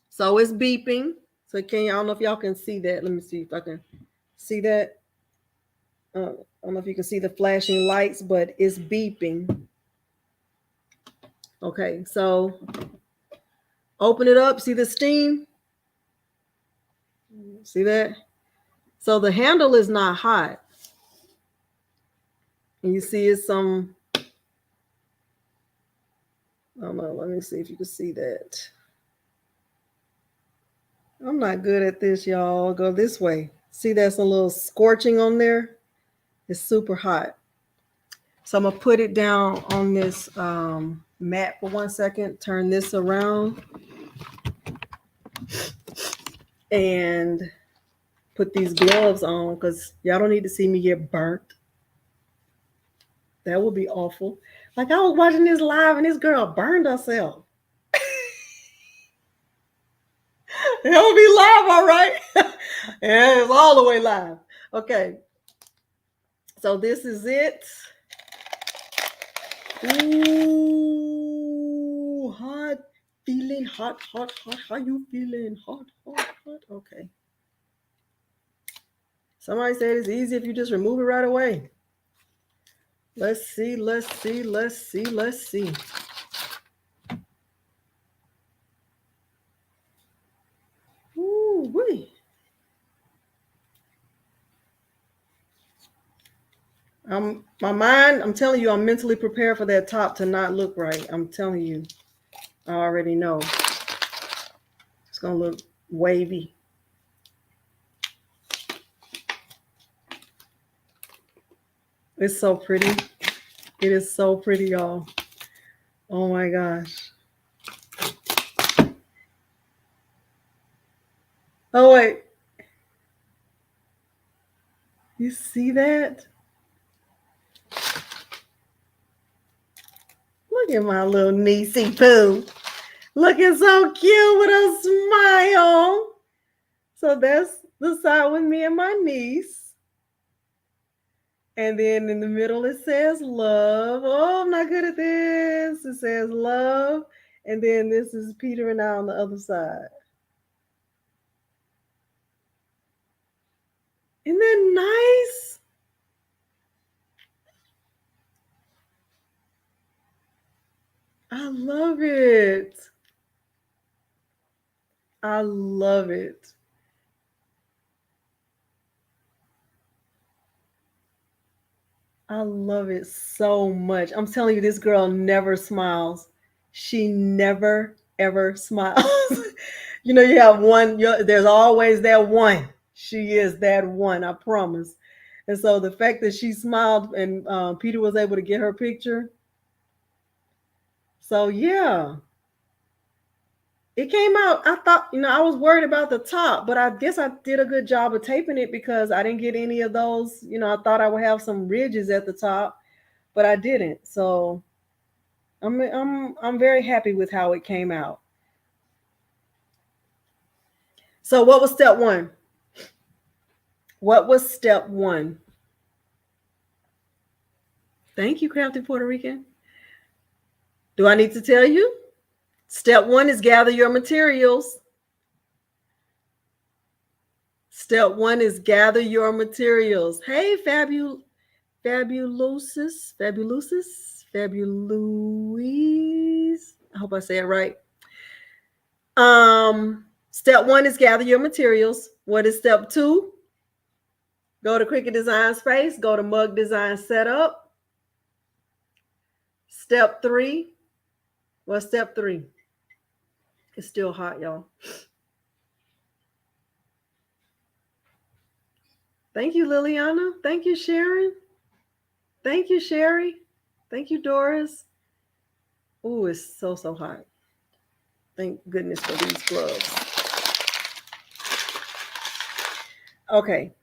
Speaker 1: So it's beeping. So I don't know if y'all can see that. Let me see if I can see that. I don't know if you can see the flashing lights, but it's beeping. Okay, so open it up. See the steam? See that? So the handle is not hot. And you see it's some, I don't know. Let me see if you can see that. I'm not good at this, y'all. Go this way. See, that's a little scorching on there. It's super hot. So I'm going to put it down on this mat for 1 second. Turn this around. And put these gloves on because y'all don't need to see me get burnt. That would be awful. Like I was watching this live and this girl burned herself. It'll be live, all right? Yeah, it's all the way live. Okay. So this is it. Ooh, hot. Feeling hot. How you feeling? Hot. Okay. Somebody said it's easy if you just remove it right away. Let's see. Ooh, wee. My mind, I'm telling you, I'm mentally prepared for that top to not look right. I'm telling you. I already know. It's going to look wavy. It's so pretty. It is so pretty, y'all. Oh my gosh. Oh, wait. You see that? Look at my little niecey poo. Looking so cute with a smile. So that's the side with me and my niece. And then in the middle, it says love. Oh, I'm not good at this. It says love. And then this is Peter and I on the other side. Isn't that nice? I love it. I love it. I love it so much. I'm telling you, this girl never smiles. She never, ever smiles. You know, you have one, there's always that one. She is that one, I promise. And so the fact that she smiled and Peter was able to get her picture. So, yeah. It came out, I thought, I was worried about the top, but I guess I did a good job of taping it because I didn't get any of those. I thought I would have some ridges at the top, but I didn't. So I'm very happy with how it came out. So what was step one? What was step one? Thank you, Crafty Puerto Rican. Do I need to tell you? Step one is gather your materials. Step one is gather your materials. Hey, Fabulosis. I hope I say it right. Step one is gather your materials. What is step two? Go to Cricut Design Space. Go to Mug Design Setup. Step three. What's step three? It's still hot, y'all. Thank you, Liliana. Thank you, Sharon. Thank you, Sherry. Thank you, Doris. Oh, it's so hot. Thank goodness for these gloves. Okay.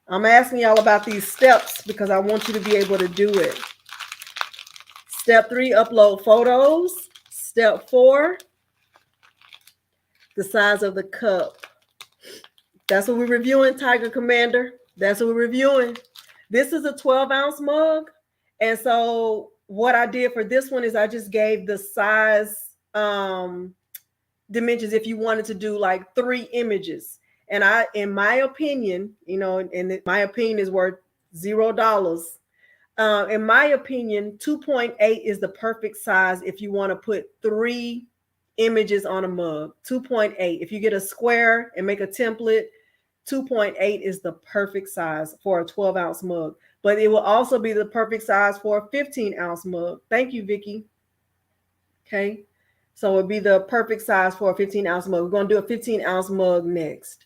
Speaker 1: I'm asking y'all about these steps because I want you to be able to do it. Step three, upload photos. Step four, the size of the cup. That's what we're reviewing, Tiger Commander. That's what we're reviewing. This is a 12-ounce mug. And so what I did for this one is I just gave the size dimensions if you wanted to do like 3 images. And in my opinion, and my opinion is worth $0. In my opinion, 2.8 is the perfect size if you want to put 3 images on a mug. 2.8. If you get a square and make a template, 2.8 is the perfect size for a 12-ounce mug. But it will also be the perfect size for a 15-ounce mug. Thank you, Vicky. Okay. So it'll be the perfect size for a 15-ounce mug. We're going to do a 15-ounce mug next.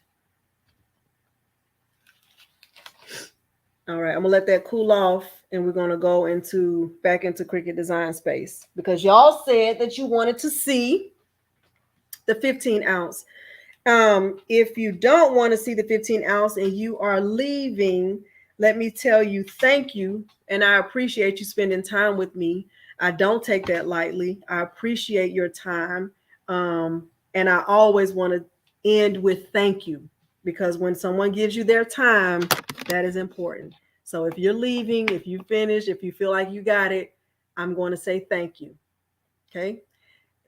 Speaker 1: All right. I'm going to let that cool off. And we're going to go back into Cricut Design Space because y'all said that you wanted to see the 15-ounce. If you don't want to see the 15-ounce and you are leaving, let me tell you, thank you. And I appreciate you spending time with me. I don't take that lightly. I appreciate your time. And I always want to end with thank you, because when someone gives you their time, that is important. So if you're leaving, if you finish, if you feel like you got it, I'm going to say thank you. Okay.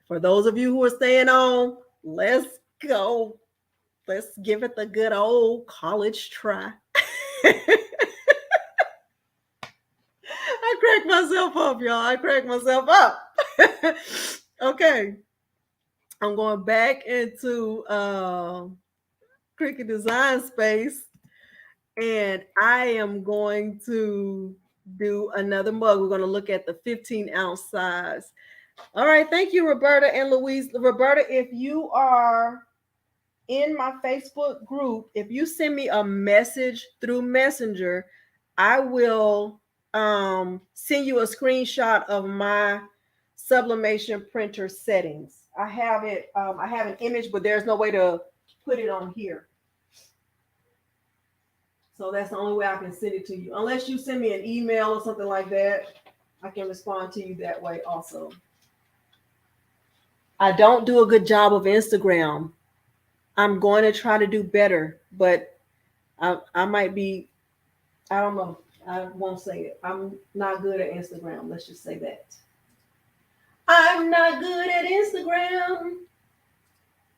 Speaker 1: For those of you who are staying on, let's go. Let's give it the good old college try. I cracked myself up, y'all. I cracked myself up. Okay. I'm going back into Cricut Design Space, and I am going to do another mug. We're going to look at the 15-ounce size. All right. Thank you, Roberta and Louise. Roberta, if you are in my Facebook group, if you send me a message through Messenger, I will send you a screenshot of my sublimation printer settings. I have it. I have an image, but there's no way to put it on here. So that's the only way I can send it to you. Unless you send me an email or something like that, I can respond to you that way also. I don't do a good job of Instagram. I'm going to try to do better, but I might be, I don't know. I won't say it. I'm not good at Instagram. Let's just say that. I'm not good at Instagram.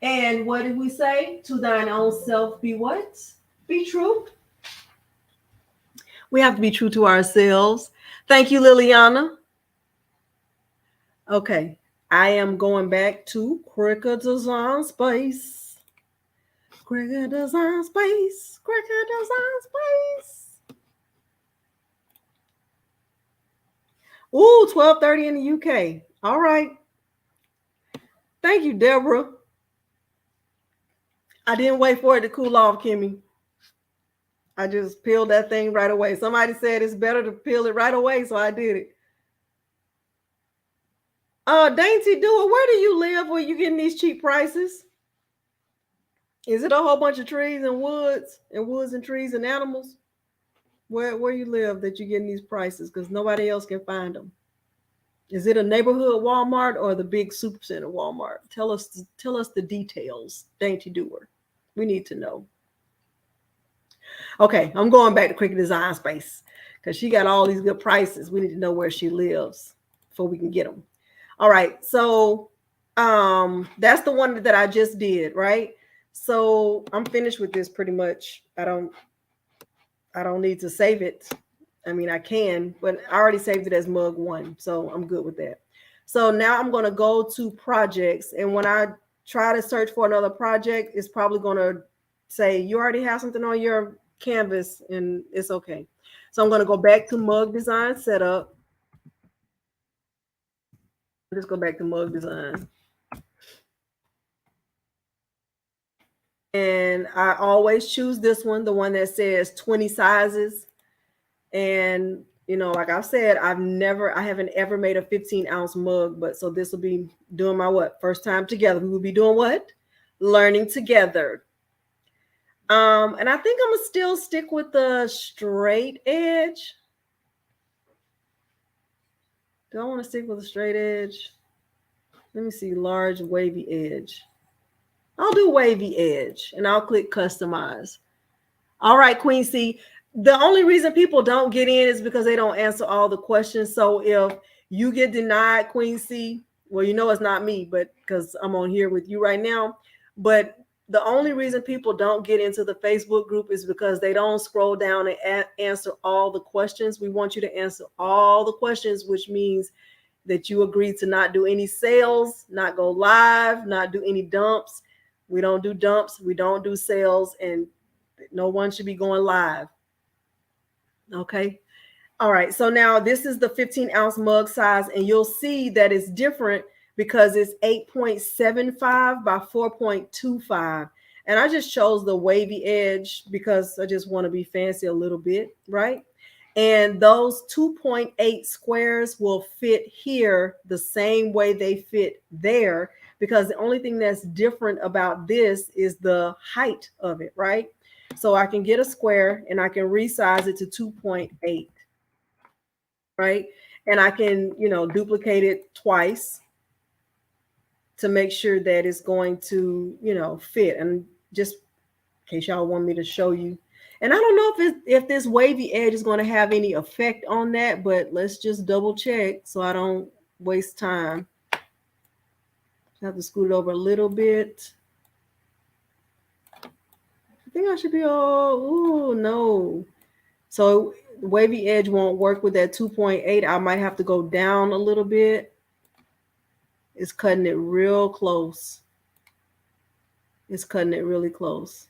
Speaker 1: And what did we say? To thine own self be what? Be true. We have to be true to ourselves. Thank you, Liliana. Okay. I am going back to Cricut Design Space. Cricut Design Space. Cricut Design Space. Ooh, 12:30 in the UK. All right. Thank you, Deborah. I didn't wait for it to cool off, Kimmy. I just peeled that thing right away. Somebody said it's better to peel it right away, so I did it. Dainty Doer, where do you live where you getting these cheap prices? Is it a whole bunch of trees and woods and trees and animals? Where you live that you're getting these prices? Because nobody else can find them. Is it a neighborhood Walmart or the big supercenter Walmart? Tell us the details, Dainty Doer. We need to know. Okay, I'm going back to Cricut Design Space because she got all these good prices. We need to know where she lives before we can get them. All right, so that's the one that I just did, right? So I'm finished with this pretty much. I don't need to save it. I mean, I can, but I already saved it as mug 1, so I'm good with that. So now I'm going to go to projects, and when I try to search for another project, it's probably going to say you already have something on your canvas, and it's okay. So I'm going to go back to mug design setup. Let's go back to mug design. And I always choose this one, the one that says 20 sizes. And, you know, like I've said, I haven't ever made a 15-ounce mug, but so this will be doing my what? First time together. We will be doing what? Learning together. And I think I'm gonna still stick with the straight edge. Do I want to stick with a straight edge? Let me see, large wavy edge. I'll do wavy edge and I'll click customize. All right, Queen C. The only reason people don't get in is because they don't answer all the questions. So if you get denied, Queen C, well, you know it's not me, but because I'm on here with you right now. But the only reason people don't get into the Facebook group is because they don't scroll down and answer all the questions. We want you to answer all the questions, which means that you agree to not do any sales, not go live, not do any dumps. We don't do dumps. We don't do sales, and no one should be going live. Okay. All right. So now this is the 15-ounce mug size, and you'll see that it's different because it's 8.75 by 4.25. And I just chose the wavy edge because I just want to be fancy a little bit, right? And those 2.8 squares will fit here the same way they fit there, because the only thing that's different about this is the height of it, right? So I can get a square and I can resize it to 2.8, right? and I can, you know, duplicate it twice to make sure that it's going to, you know, fit. And just in case y'all want me to show you. And I don't know if this wavy edge is going to have any effect on that, but let's just double check so I don't waste time. I have to scoot it over a little bit. I think I should be all, ooh, no. So the wavy edge won't work with that 2.8. I might have to go down a little bit. It's cutting it real close. It's cutting it really close.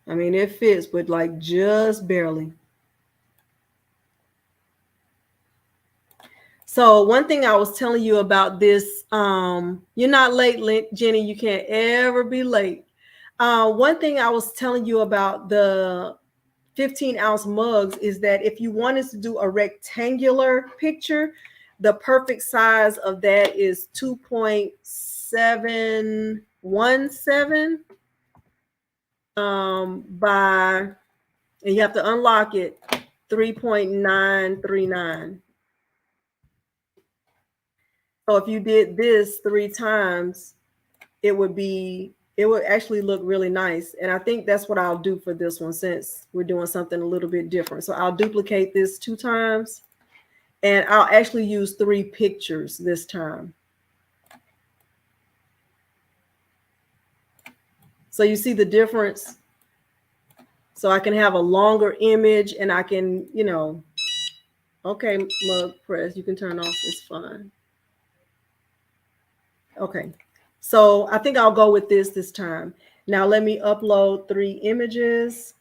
Speaker 1: I mean, it fits, but like just barely. So one thing I was telling you about this, you're not late, Jenny. You can't ever be late. One thing I was telling you about the 15-ounce mugs is that if you wanted to do a rectangular picture, the perfect size of that is 2.717 by, and you have to unlock it, 3.939. So if you did this 3 times, it would actually look really nice. And I think that's what I'll do for this one, since we're doing something a little bit different. So I'll duplicate this 2 times, and I'll actually use 3 pictures this time. So you see the difference? So I can have a longer image, and I can, you know, okay, mug press, you can turn off, it's fine. Okay, so I think I'll go with this time. Now let me upload 3 images.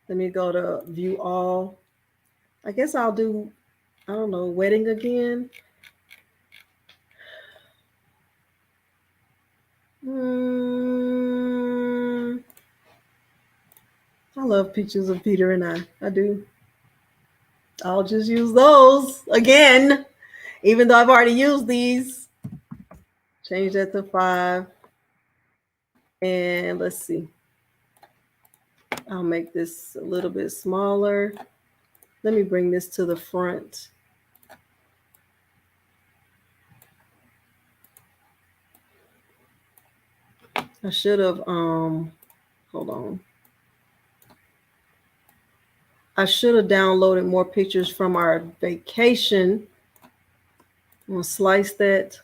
Speaker 1: Let me go to view all. I guess I'll do, I don't know, wedding again. I love pictures of Peter and I do. I'll just use those again, even though I've already used these. Change that to 5. And let's see. I'll make this a little bit smaller. Let me bring this to the front. I should have, hold on. I should have downloaded more pictures from our vacation. I'm gonna slice that.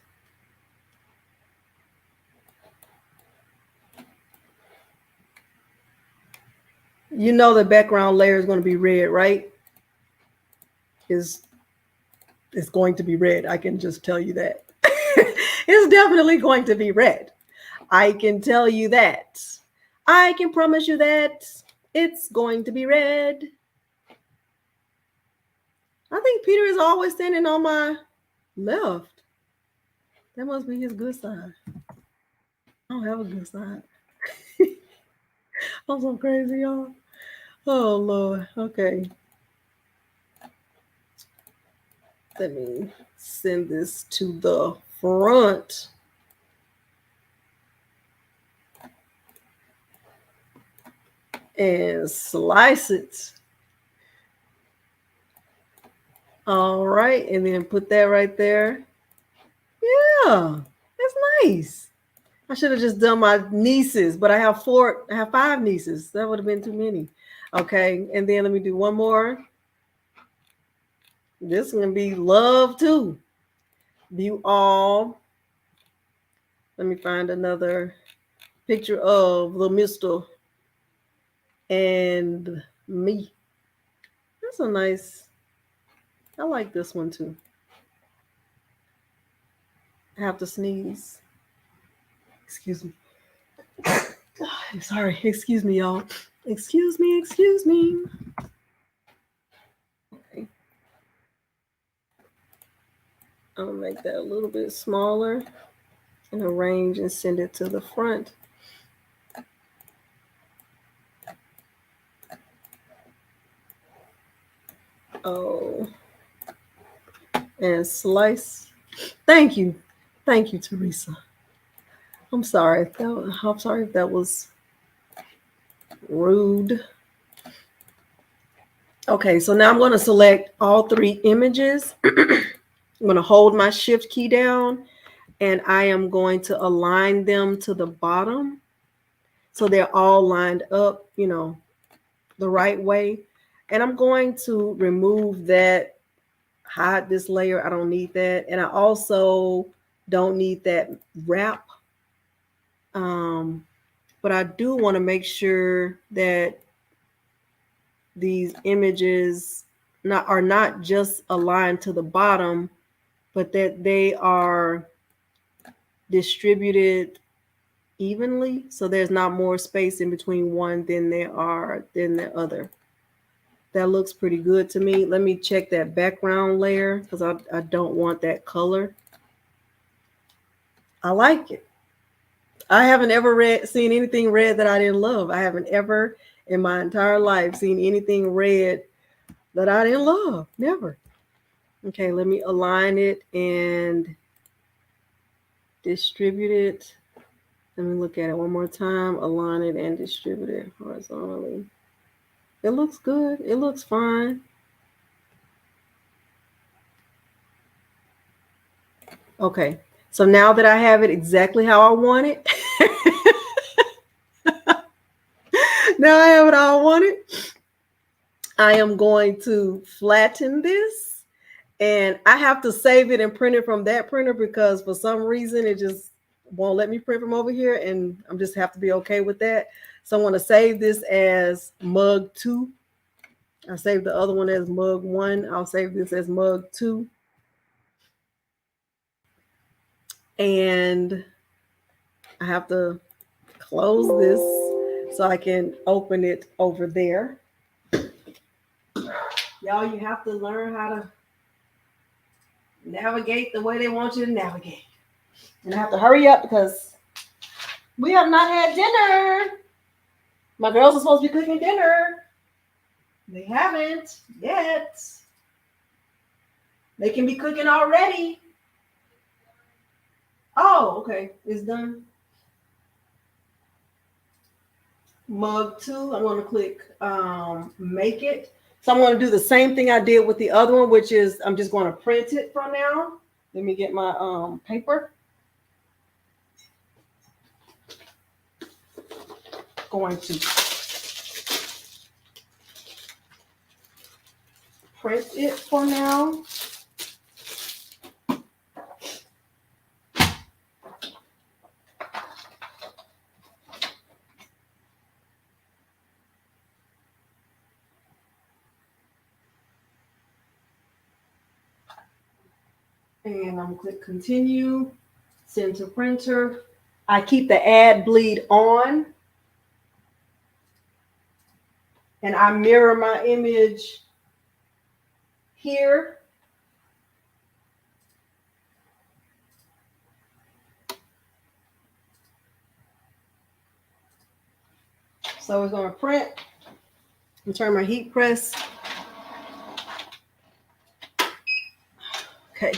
Speaker 1: You know the background layer is going to be red, right? It's going to be red. I can just tell you that. It's definitely going to be red. I can tell you that. I can promise you that it's going to be red. I think Peter is always standing on my left. That must be his good side. I don't have a good side. I'm so crazy, y'all. Oh, Lord. Okay. Let me send this to the front. And slice it. All right. And then put that right there. Yeah, that's nice. I should have just done my nieces, but I have 5 nieces. That would have been too many. Okay, and then let me do one more. This is going to be love too. View all. Let me find another picture of the Mr. and me. That's a nice, I like this one too. I have to sneeze. Excuse me. Sorry, excuse me, y'all. Excuse me. Okay. I'll make that a little bit smaller and arrange and send it to the front. Oh, and slice. Thank you, Teresa. I'm sorry if that was rude. Okay, so now I'm going to select all 3 images. I'm going to hold my shift key down and I am going to align them to the bottom so they're all lined up, you know, the right way. And I'm going to remove that, hide this layer. I don't need that. And I also don't need that wrap. But I do want to make sure that these images are not just aligned to the bottom, but that they are distributed evenly, so there's not more space in between one than the other. That looks pretty good to me. Let me check that background layer because I don't want that color. I like it. I haven't ever seen anything red that I didn't love. I haven't ever in my entire life seen anything red that I didn't love. Never. Okay, let me align it and distribute it. Let me look at it one more time. Align it and distribute it horizontally. It looks good. It looks fine. Okay, so now that I have it exactly how I want it, now I have it how I want it, I am going to flatten this, and I have to save it and print it from that printer because for some reason it just won't let me print from over here, and I'm just have to be okay with that. So I'm going to save this as mug 2. I saved the other one as mug 1. I'll save this as mug 2. And I have to close this so I can open it over there. Y'all, you have to learn how to navigate the way they want you to navigate. And I have to hurry up because we have not had dinner. My girls are supposed to be cooking dinner. They haven't yet. They can be cooking already. Oh, okay. It's done. Mug 2. I'm going to click make it. So I'm going to do the same thing I did with the other one, which is I'm just going to print it for now. Let me get my paper. Going to print it for now. And I'm going to click continue, send to printer. I keep the add bleed on. And I mirror my image here. So it's going to print and turn my heat press. Okay.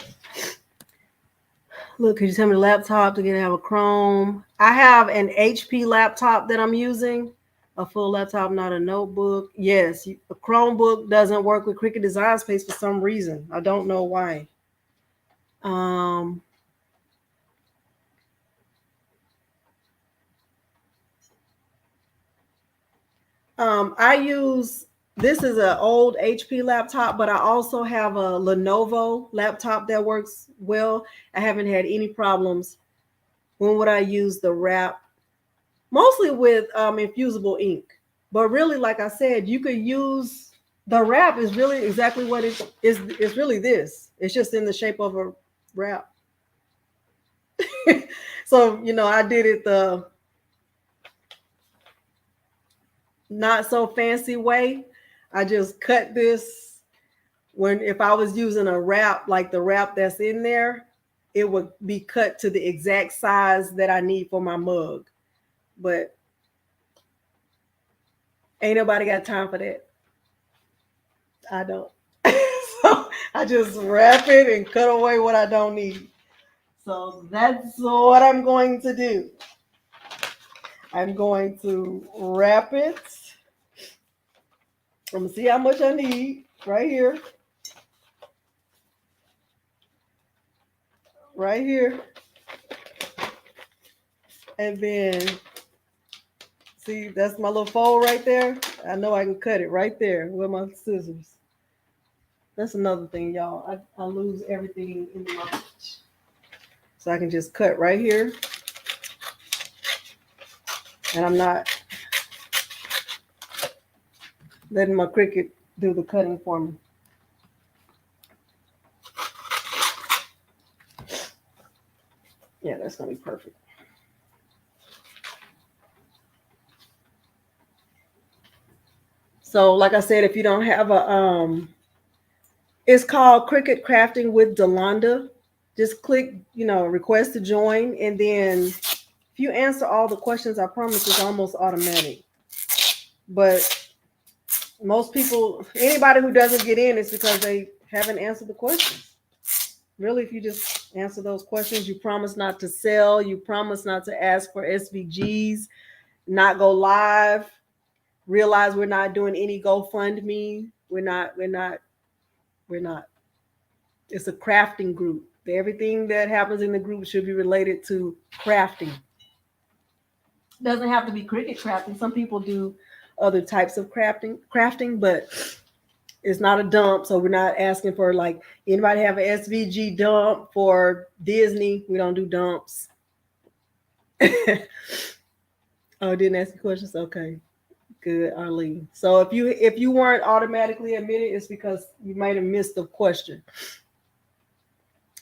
Speaker 1: Look, could you tell me the laptop to have a Chrome? I have an HP laptop that I'm using. A full laptop, not a notebook. Yes, a Chromebook doesn't work with Cricut Design Space for some reason. I don't know why. I use, this is an old HP laptop, but I also have a Lenovo laptop that works well. I haven't had any problems. When would I use the wrap? Mostly with infusible ink. But really, like I said, you could use the wrap is really exactly what it is. It's really this. It's just in the shape of a wrap. So, you know, I did it the not so fancy way. I just cut this if I was using a wrap, like the wrap that's in there, it would be cut to the exact size that I need for my mug. But ain't nobody got time for that. I don't. So I just wrap it and cut away what I don't need. So that's what I'm going to do. I'm going to wrap it I'm gonna see how much I need right here. Right here. And then see, that's my little fold right there. I know I can cut it right there with my scissors. That's another thing, y'all. I lose everything in my reach. So I can just cut right here. And I'm not letting my Cricut do the cutting for me. Yeah, that's gonna be perfect. So like I said, if you don't have a it's called Cricut Crafting with Delonda. Just click, request to join, and then if you answer all the questions, I promise it's almost automatic. But most people, anybody who doesn't get in, it's because they haven't answered the questions. Really, if you just answer those questions, you promise not to sell, you promise not to ask for SVGs, not go live, realize we're not doing any GoFundMe. We're not. It's a crafting group. Everything that happens in the group should be related to crafting. Doesn't have to be Cricut crafting. Some people do other types of crafting, but it's not a dump. So we're not asking for, like, anybody have an SVG dump for Disney. We don't do dumps. Oh, didn't ask you questions? Okay. Good, Arlene. So if you weren't automatically admitted, it's because you might have missed the question.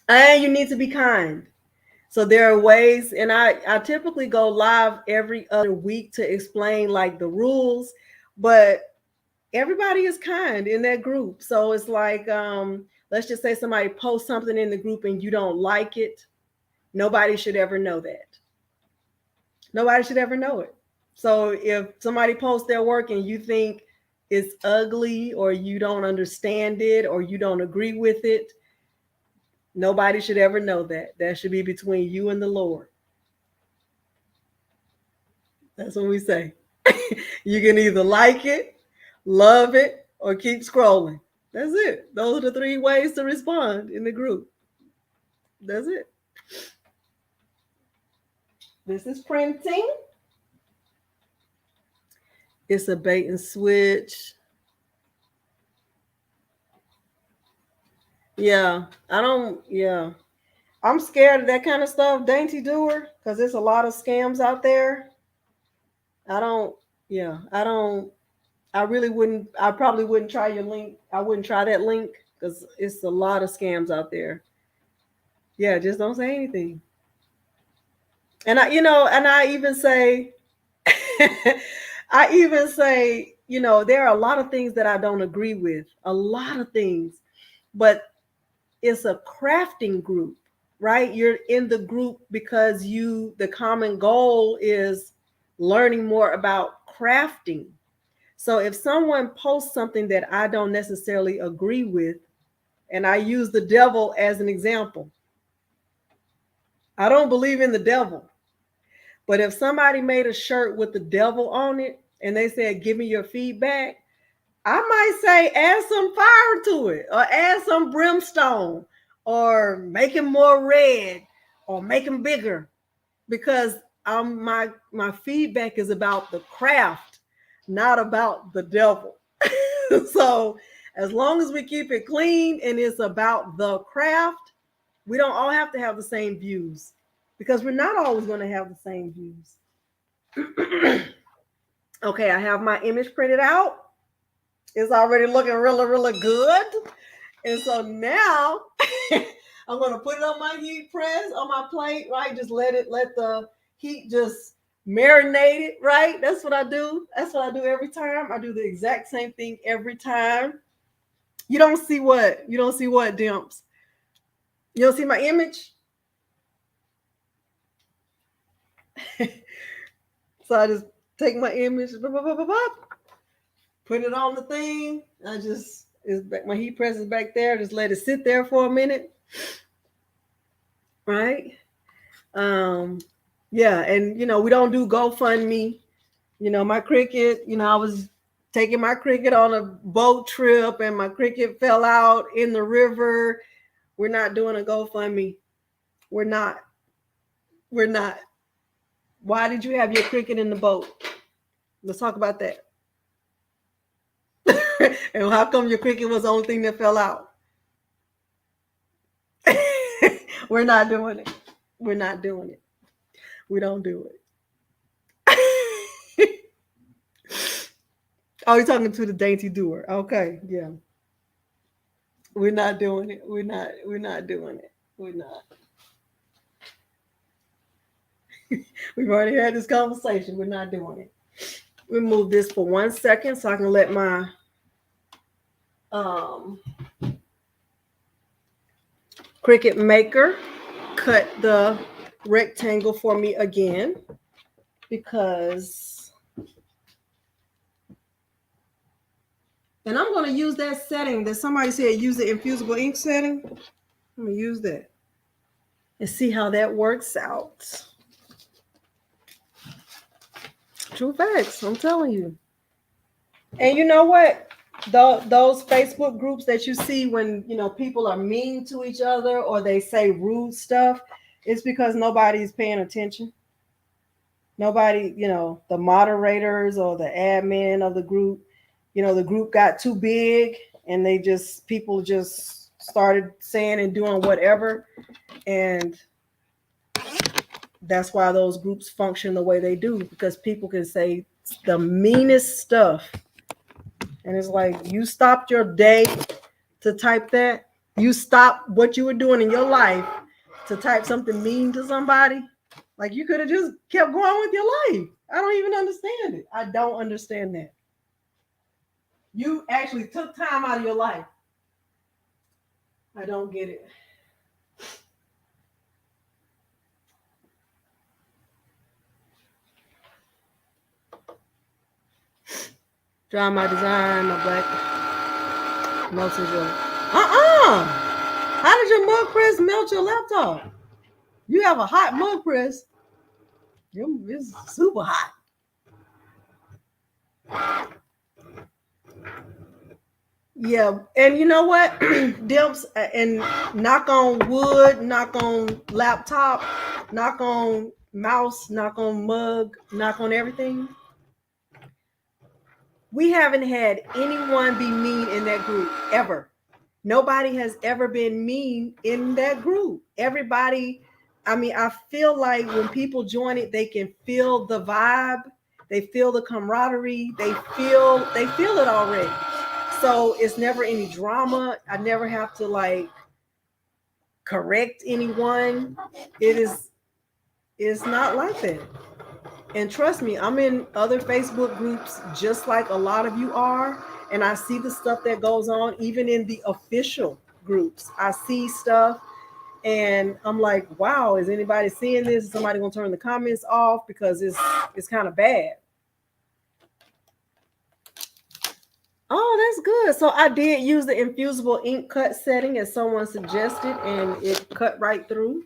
Speaker 1: And you need to be kind. So there are ways, and I typically go live every other week to explain, like, the rules, but everybody is kind in that group. So it's like, let's just say somebody posts something in the group and you don't like it. Nobody should ever know that. Nobody should ever know it. So if somebody posts their work and you think it's ugly, or you don't understand it, or you don't agree with it, nobody should ever know that. That should be between you and the Lord. That's what we say. You can either like it, love it, or keep scrolling. That's it. Those are the 3 ways to respond in the group. That's it. This is printing. It's a bait and switch. Yeah, I'm scared of that kind of stuff, Dainty Doer, because there's a lot of scams out there. I probably wouldn't try your link. I wouldn't try that link because it's a lot of scams out there. Yeah, just don't say anything. And I even say, there are a lot of things that I don't agree with, a lot of things, but it's a crafting group, right? You're in the group because the common goal is learning more about crafting. So if someone posts something that I don't necessarily agree with, and I use the devil as an example, I don't believe in the devil. But if somebody made a shirt with the devil on it and they said, give me your feedback, I might say, add some fire to it, or add some brimstone, or make him more red, or make him bigger, because my feedback is about the craft, not about the devil. So as long as we keep it clean and it's about the craft, we don't all have to have the same views, because we're not always going to have the same views. Okay, I have my image printed out. It's already looking really, really good. And so now I'm going to put it on my heat press, on my plate, right? Just let the heat just marinate it, right? That's what I do. That's what I do every time. I do the exact same thing every time. You don't see what, Dimps? You don't see my image? So I just take my image, put it on the thing. My heat press is back there. Just let it sit there for a minute. Right? Yeah, and we don't do GoFundMe. My Cricut, I was taking my Cricut on a boat trip and my Cricut fell out in the river. We're not doing a GoFundMe. We're not. Why did you have your Cricut in the boat? Let's talk about that. And how come your Cricut was the only thing that fell out? We're not doing it. We're not doing it. We don't do it. Oh, you're talking to the dainty doer. Okay, yeah. We're not doing it. We're not doing it. We're not. We've already had this conversation. We're not doing it. We move this for 1 second so I can let my Cricut maker cut the rectangle for me again, because, and I'm going to use that setting that somebody said use the infusible ink setting. I'm going to use that and see how that works out. True facts, I'm telling you. And you know what? Those Facebook groups that you see when, you know, people are mean to each other or they say rude stuff, it's because nobody's paying attention. Nobody, you know, the moderators or the admin of the group, you know, the group got too big and people just started saying and doing whatever. And that's why those groups function the way they do, because people can say the meanest stuff. And it's like, you stopped your day to type that. You stopped what you were doing in your life to type something mean to somebody. Like, you could have just kept going with your life. I don't even understand it. I don't understand that. You actually took time out of your life. I don't get it. Draw my design, my black melts your. How did your mug press melt your laptop? You have a hot mug press. It's super hot. Yeah, and you know what, Dimps, and knock on wood, knock on laptop, knock on mouse, knock on mug, knock on everything. We haven't had anyone be mean in that group ever. Nobody has ever been mean in that group. Everybody, I mean, I feel like when people join it, they can feel the vibe, they feel the camaraderie, they feel it already. So it's never any drama. I never have to like correct anyone. It's not like that. And trust me, I'm in other Facebook groups just like a lot of you are. And I see the stuff that goes on, even in the official groups. I see stuff and I'm like, wow, is anybody seeing this? Is somebody gonna turn the comments off? Because it's kind of bad. Oh, that's good. So I did use the infusible ink cut setting as someone suggested, and it cut right through.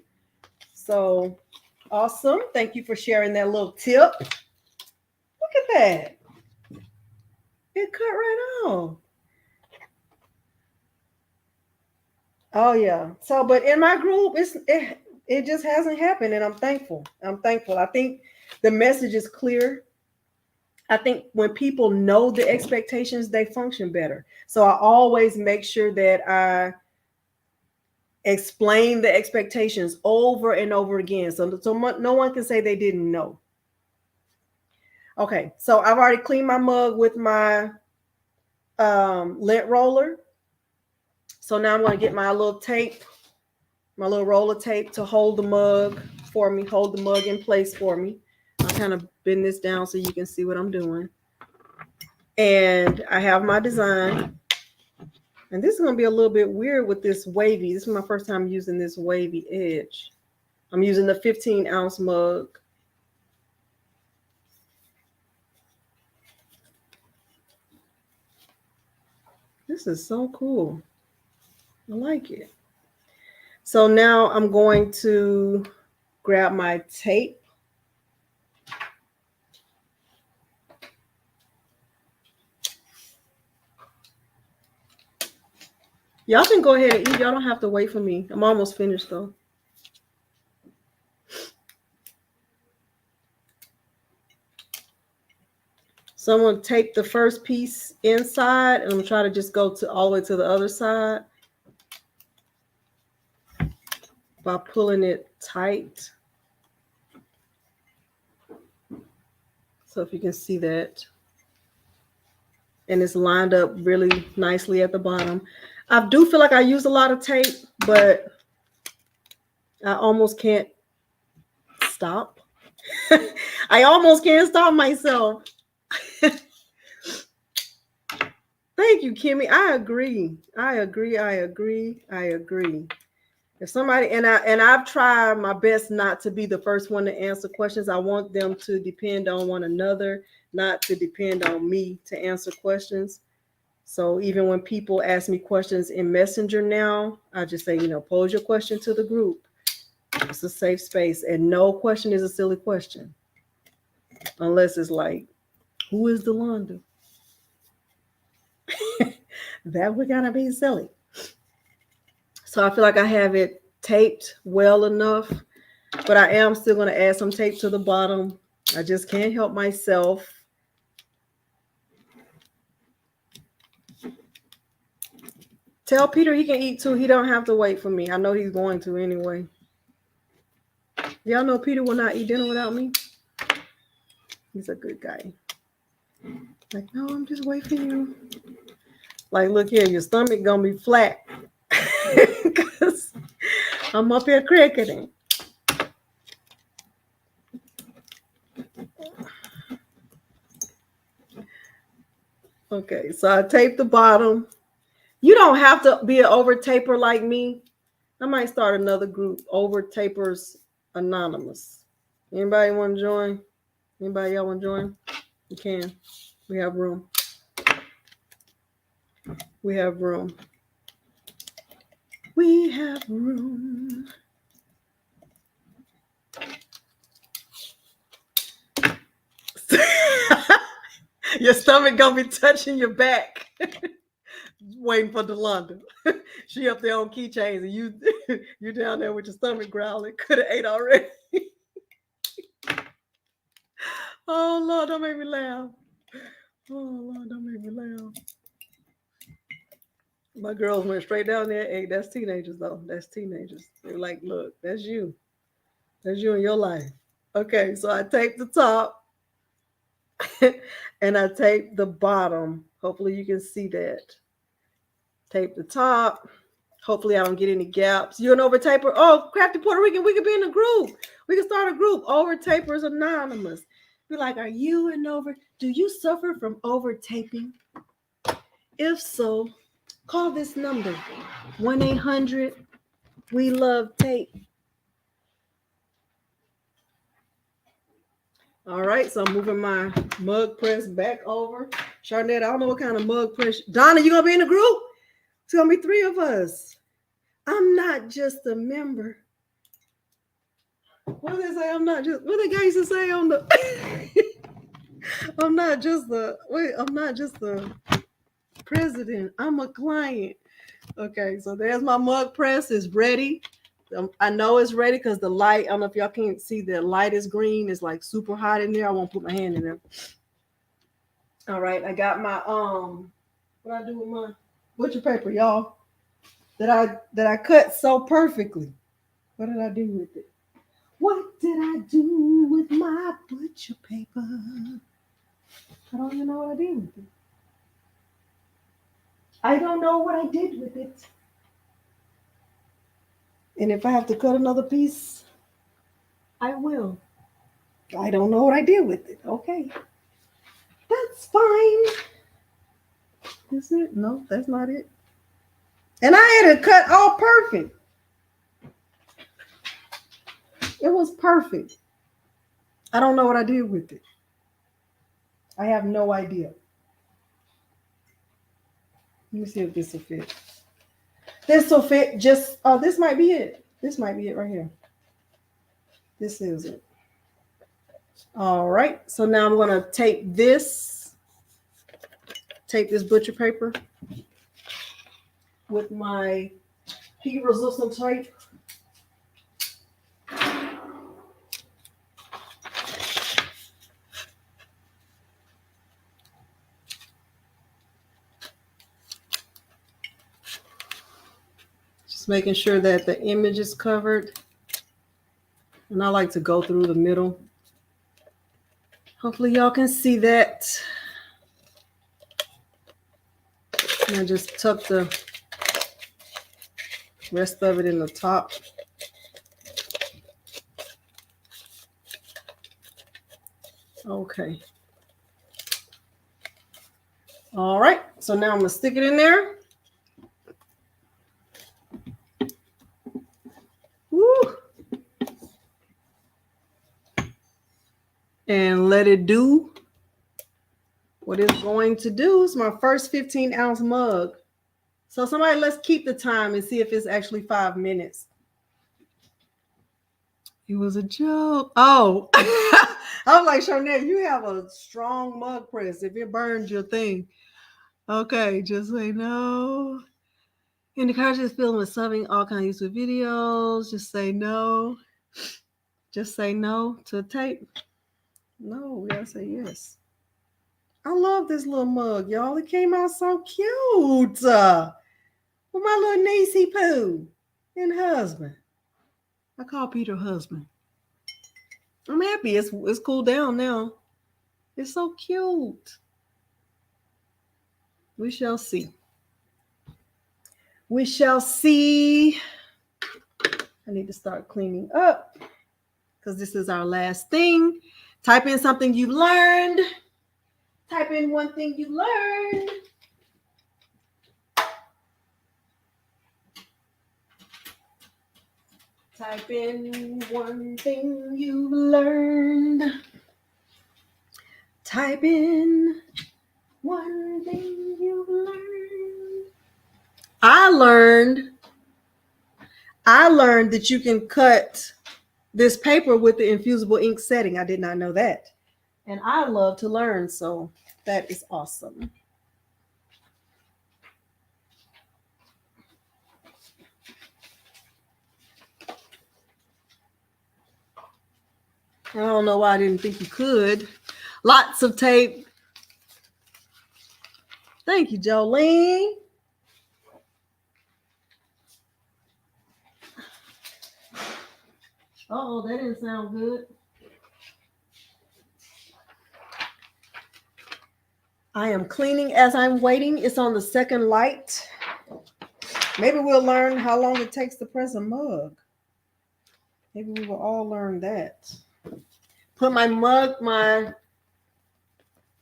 Speaker 1: So awesome. Thank you for sharing that little tip. Look at that. It cut right on. Oh yeah. So, but in my group, it just hasn't happened, and I'm thankful. I think the message is clear. I think when people know the expectations, they function better. So I always make sure that I explain the expectations over and over again. So no one can say they didn't know. Okay, so I've already cleaned my mug with my lint roller. So now I'm going to get my little tape, my little roller tape to hold the mug for me, hold the mug in place for me. I'll kind of bend this down so you can see what I'm doing. And I have my design. And this is going to be a little bit weird with this wavy. This is my first time using this wavy edge. I'm using the 15-ounce mug. This is so cool. I like it. So now I'm going to grab my tape. Y'all can go ahead and eat. Y'all don't have to wait for me. I'm almost finished though. So I'm going to tape the first piece inside and I'm trying to just go all the way to the other side by pulling it tight. So if you can see that. And it's lined up really nicely at the bottom. I do feel like I use a lot of tape, but I almost can't stop. I almost can't stop myself. Thank you, Kimmy. I agree. If somebody I've tried my best not to be the first one to answer questions. I want them to depend on one another, not to depend on me to answer questions. So even when people ask me questions in Messenger now, I just say, pose your question to the group. It's a safe space, and no question is a silly question, unless it's like, who is Delonda? That would gotta be silly. So I feel like I have it taped well enough, but I am still going to add some tape to the bottom. I just can't help myself. Tell Peter he can eat too. He don't have to wait for me. I know he's going to anyway. Y'all know Peter will not eat dinner without me. He's a good guy. Like, no, I'm just waiting for you. Like, look here, your stomach gonna be flat. Because I'm up here cricketing. Okay, so I taped the bottom. You don't have to be an over taper like me. I might start another group, Over Tapers Anonymous. Anybody want to join? Anybody y'all want to join? You can. We have room. We have room. We have room. Your stomach gonna be touching your back. Waiting for Delonda. She up there on keychains and you down there with your stomach growling. Could have ate already. Oh Lord, don't make me laugh. Oh Lord, don't make me laugh. My girls went straight down there. Hey, that's teenagers though. That's teenagers. They were like, look, that's you. That's you in your life. Okay, so I taped the top and I taped the bottom. Hopefully you can see that. Tape the top. Hopefully I don't get any gaps. You're an over taper. Oh, Crafty Puerto Rican, we could be in a group. We can start a group. Over Tapers Anonymous. Be like, are you an over? Do you suffer from over taping? If so, call this number 1-800 We Love Tape. All right, so I'm moving my mug press back over. Charnette, I don't know what kind of mug press. Donna, you gonna be in the group? It's gonna be 3 of us. I'm not just a member. What did they say? I'm not just. What the guy used to say on the. I'm not just the. Wait, I'm not just the president. I'm a client. Okay, so there's my mug press. It's ready. I know it's ready because the light. I don't know if y'all can't see. The light is green. It's like super hot in there. I won't put my hand in there. All right, I got my What I do with my butcher paper, y'all? That I cut so perfectly. What did I do with it? What did I do with my butcher paper? I don't even know what I did with it. I don't know what I did with it. And if I have to cut another piece, I will. I don't know what I did with it. Okay. That's fine. Is it? No, that's not it. And I had it cut all perfect. It was perfect. I don't know what I did with it. I have no idea. Let me see if this will fit. This will fit just, oh, this might be it. This might be it right here. This is it. All right. So now I'm going to tape this butcher paper. with my heat resistant tape. Just making sure that the image is covered. And I like to go through the middle. Hopefully y'all can see that. And I just tuck the rest of it in the top. Okay. All right. So now I'm going to stick it in there. Woo. And let it do what it's going to do. It's my first 15-ounce mug. So somebody, let's keep the time and see if it's actually 5 minutes. It was a joke. Oh, I was like, Charnette, you have a strong mug press. If it burns your thing. Okay, just say no. Encourage this film with subbing all kinds of YouTube videos. Just say no. Just say no to tape. No, we gotta say yes. I love this little mug, y'all. It came out so cute. With my little niecey Pooh and husband. I call Peter husband. I'm happy. It's cooled down now. It's so cute. We shall see. We shall see. I need to start cleaning up because this is our last thing. Type in something you learned. Type in one thing you learned. Type in one thing you learned. Type in one thing you learned. I learned that you can cut this paper with the infusible ink setting. I did not know that. And I love to learn, so that is awesome. I don't know why I didn't think you could. Lots of tape. Thank you, Jolene. Oh, that didn't sound good. I am cleaning as I'm waiting. It's on the second light. Maybe we'll learn how long it takes to press a mug. Maybe we will all learn that. Put my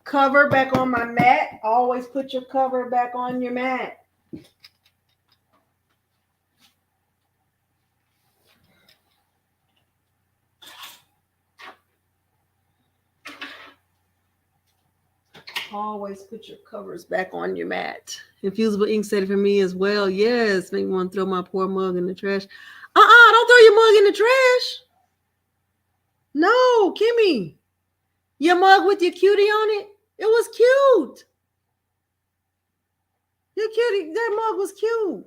Speaker 1: cover back on my mat. Always put your cover back on your mat. Always put your covers back on your mat. Infusible ink set for me as well. Yes, make me want to throw my poor mug in the trash. Don't throw your mug in the trash. No, Kimmy. Your mug with your cutie on it. It was cute. Your cutie, that mug was cute.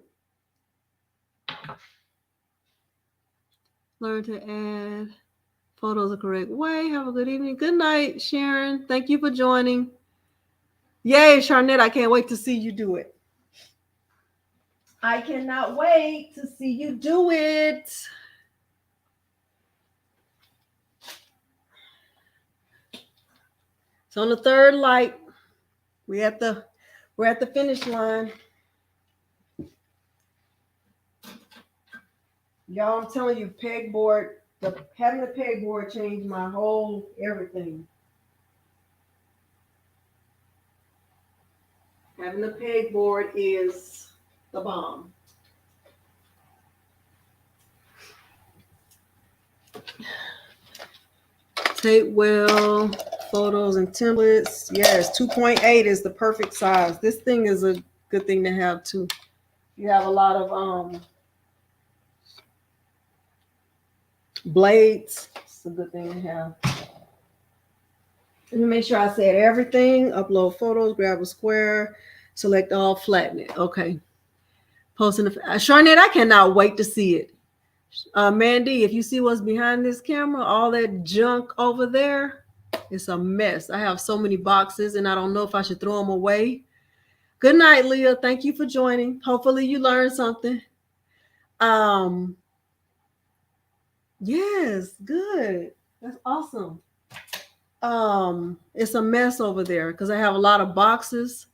Speaker 1: Learn to add photos the correct way. Have a good evening. Good night, Sharon. Thank you for joining. Yay, Charnette, I can't wait to see you do it. I cannot wait to see you do it. So on the third light, we're at the finish line. Y'all, I'm telling you, pegboard, having the pegboard changed my whole everything. Having the pegboard is the bomb. Tape well, photos and templates. Yes, 2.8 is the perfect size. This thing is a good thing to have too. You have a lot of blades. It's a good thing to have. Let me make sure I said everything. Upload photos, grab a square, select all, flatten it. Okay. Posting the Sharnette, I cannot wait to see it. Mandy, if you see what's behind this camera, all that junk over there, it's a mess. I have so many boxes and I don't know if I should throw them away. Good night, Leah. Thank you for joining. Hopefully you learned something. Yes, good. That's awesome. It's a mess over there because I have a lot of boxes.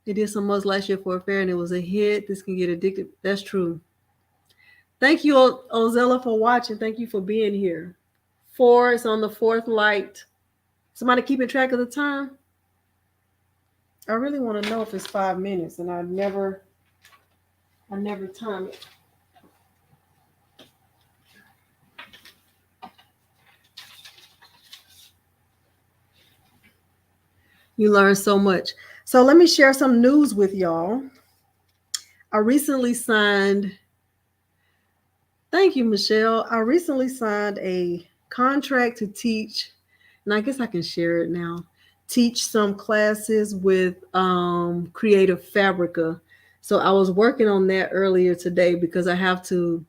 Speaker 1: They did some much last year for a fair and it was a hit. This can get addicted. That's true. Thank you, Ozella, for watching. Thank you for being here. 4 is on the 4th light. Somebody keeping track of the time? I really want to know if it's 5 minutes, and I never time it. You learn so much. So let me share some news with y'all. I recently signed. Thank you, Michelle. I recently signed a contract to teach, and I guess I can share it now. Teach some classes with Creative Fabrica. So I was working on that earlier today because I have to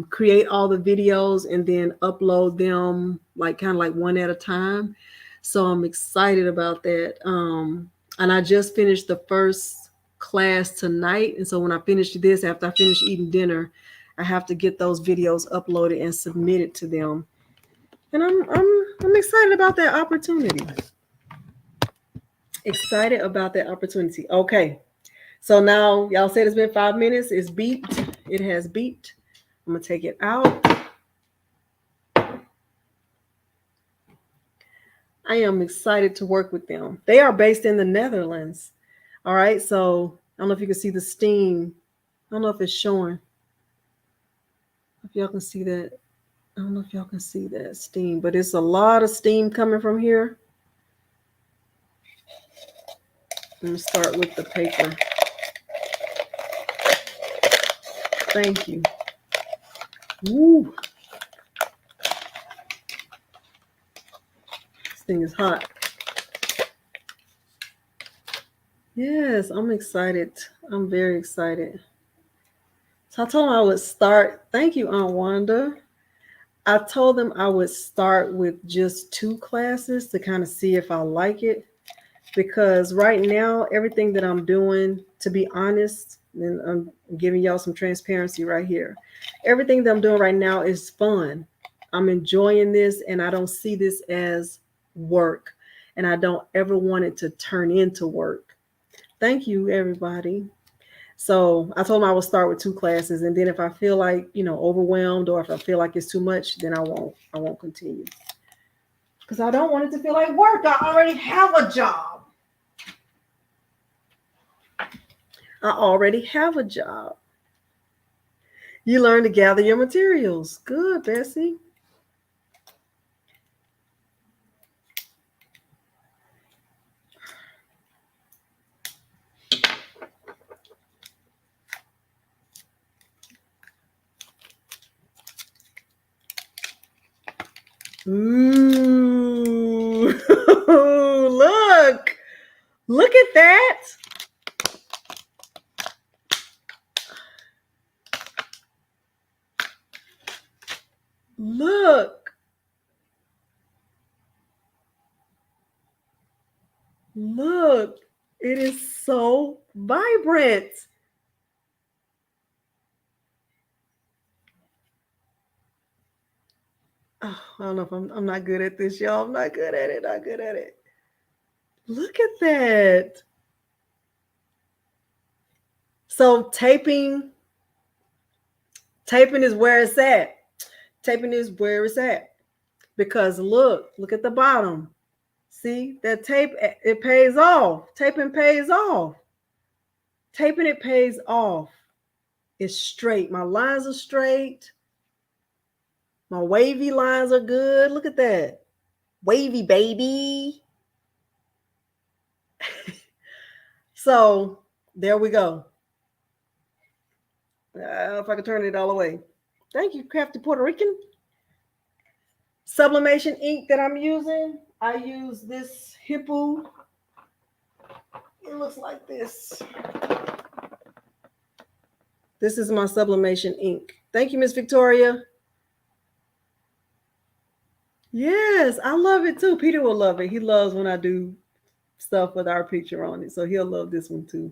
Speaker 1: create all the videos and then upload them kind of like one at a time. So I'm excited about that. And I just finished the first class tonight. And so when I finish this, after I finish eating dinner, I have to get those videos uploaded and submitted to them. And I'm excited about that opportunity. Excited about that opportunity. Okay. So now y'all said it's been 5 minutes. It's beeped. It has beeped. I'm going to take it out. I am excited to work with them. They are based in the Netherlands. All right. So I don't know if you can see the steam. I don't know if it's showing. If y'all can see that. I don't know if y'all can see that steam, but it's a lot of steam coming from here. I'm going to start with the paper. Thank you. Woo. This thing is hot. Yes, I'm excited. I'm very excited. So I told them I would start. Thank you, Aunt Wanda. I told them I would start with just 2 classes to kind of see if I like it. Because right now, everything that I'm doing, to be honest, and I'm giving y'all some transparency right here. Everything that I'm doing right now is fun. I'm enjoying this, and I don't see this as work. And I don't ever want it to turn into work. Thank you, everybody. So I told them I would start with 2 classes, and then if I feel like, overwhelmed, or if I feel like it's too much, then I won't continue. Because I don't want it to feel like work. I already have a job. You learn to gather your materials. Good, Bessie. Ooh, look at that. Look, it is so vibrant. Oh, I don't know if I'm not good at this, y'all. I'm not good at it. Look at that. So taping is where it's at. Because look at the bottom. See that tape, it pays off. Taping pays off. Taping it pays off. It's straight. My lines are straight. My wavy lines are good. Look at that. Wavy, baby. So there we go. If I can turn it all the way. Thank you, Crafty Puerto Rican. Sublimation ink that I'm using. I use this Hippo. It looks like this. This is my sublimation ink. Thank you, Miss Victoria. Yes, I love it too. Peter will love it. He loves when I do stuff with our picture on it, so he'll love this one too.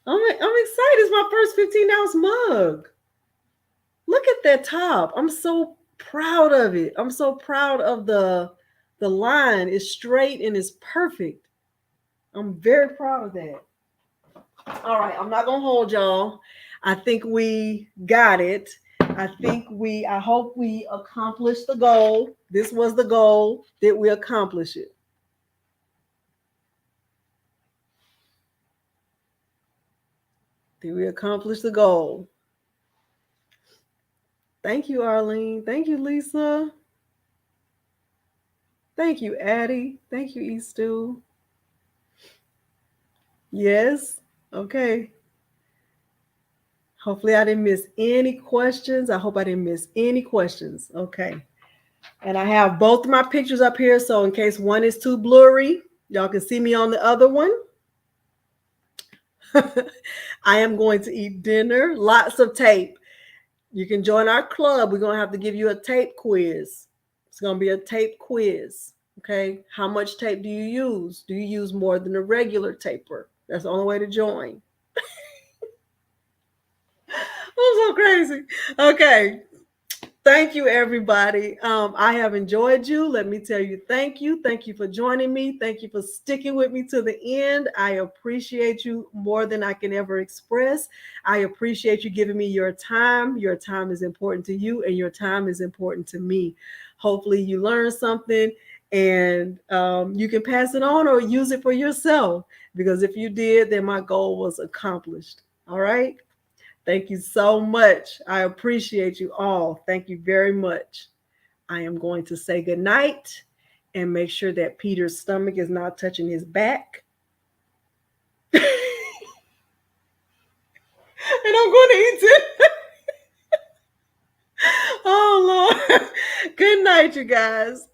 Speaker 1: I'm excited. It's my first 15-ounce mug. Look at that top. I'm so proud of it. I'm so proud of the line. It's straight and it's perfect. I'm very proud of that. All right, I'm not gonna hold y'all. I think we got it. I hope we accomplished the goal. This was the goal. Did we accomplish it? Did we accomplish the goal? Thank you, Arlene. Thank you, Lisa. Thank you, Addie. Thank you, Eastu. Yes. Okay. Hopefully I didn't miss any questions. I hope I didn't miss any questions. Okay. And I have both of my pictures up here. So in case one is too blurry, y'all can see me on the other one. I am going to eat dinner. Lots of tape. You can join our club. We're going to have to give you a tape quiz. It's going to be a tape quiz. Okay. How much tape do you use? Do you use more than a regular taper? That's the only way to join. I'm so crazy. Okay. Thank you, everybody. I have enjoyed you. Let me tell you, thank you. Thank you for joining me. Thank you for sticking with me to the end. I appreciate you more than I can ever express. I appreciate you giving me your time. Your time is important to you, and your time is important to me. Hopefully, you learned something and you can pass it on or use it for yourself, because if you did, then my goal was accomplished. All right. Thank you so much. I appreciate you all. Thank you very much. I am going to say good night and make sure that Peter's stomach is not touching his back. And I'm going to eat it. Oh, Lord. Good night, you guys.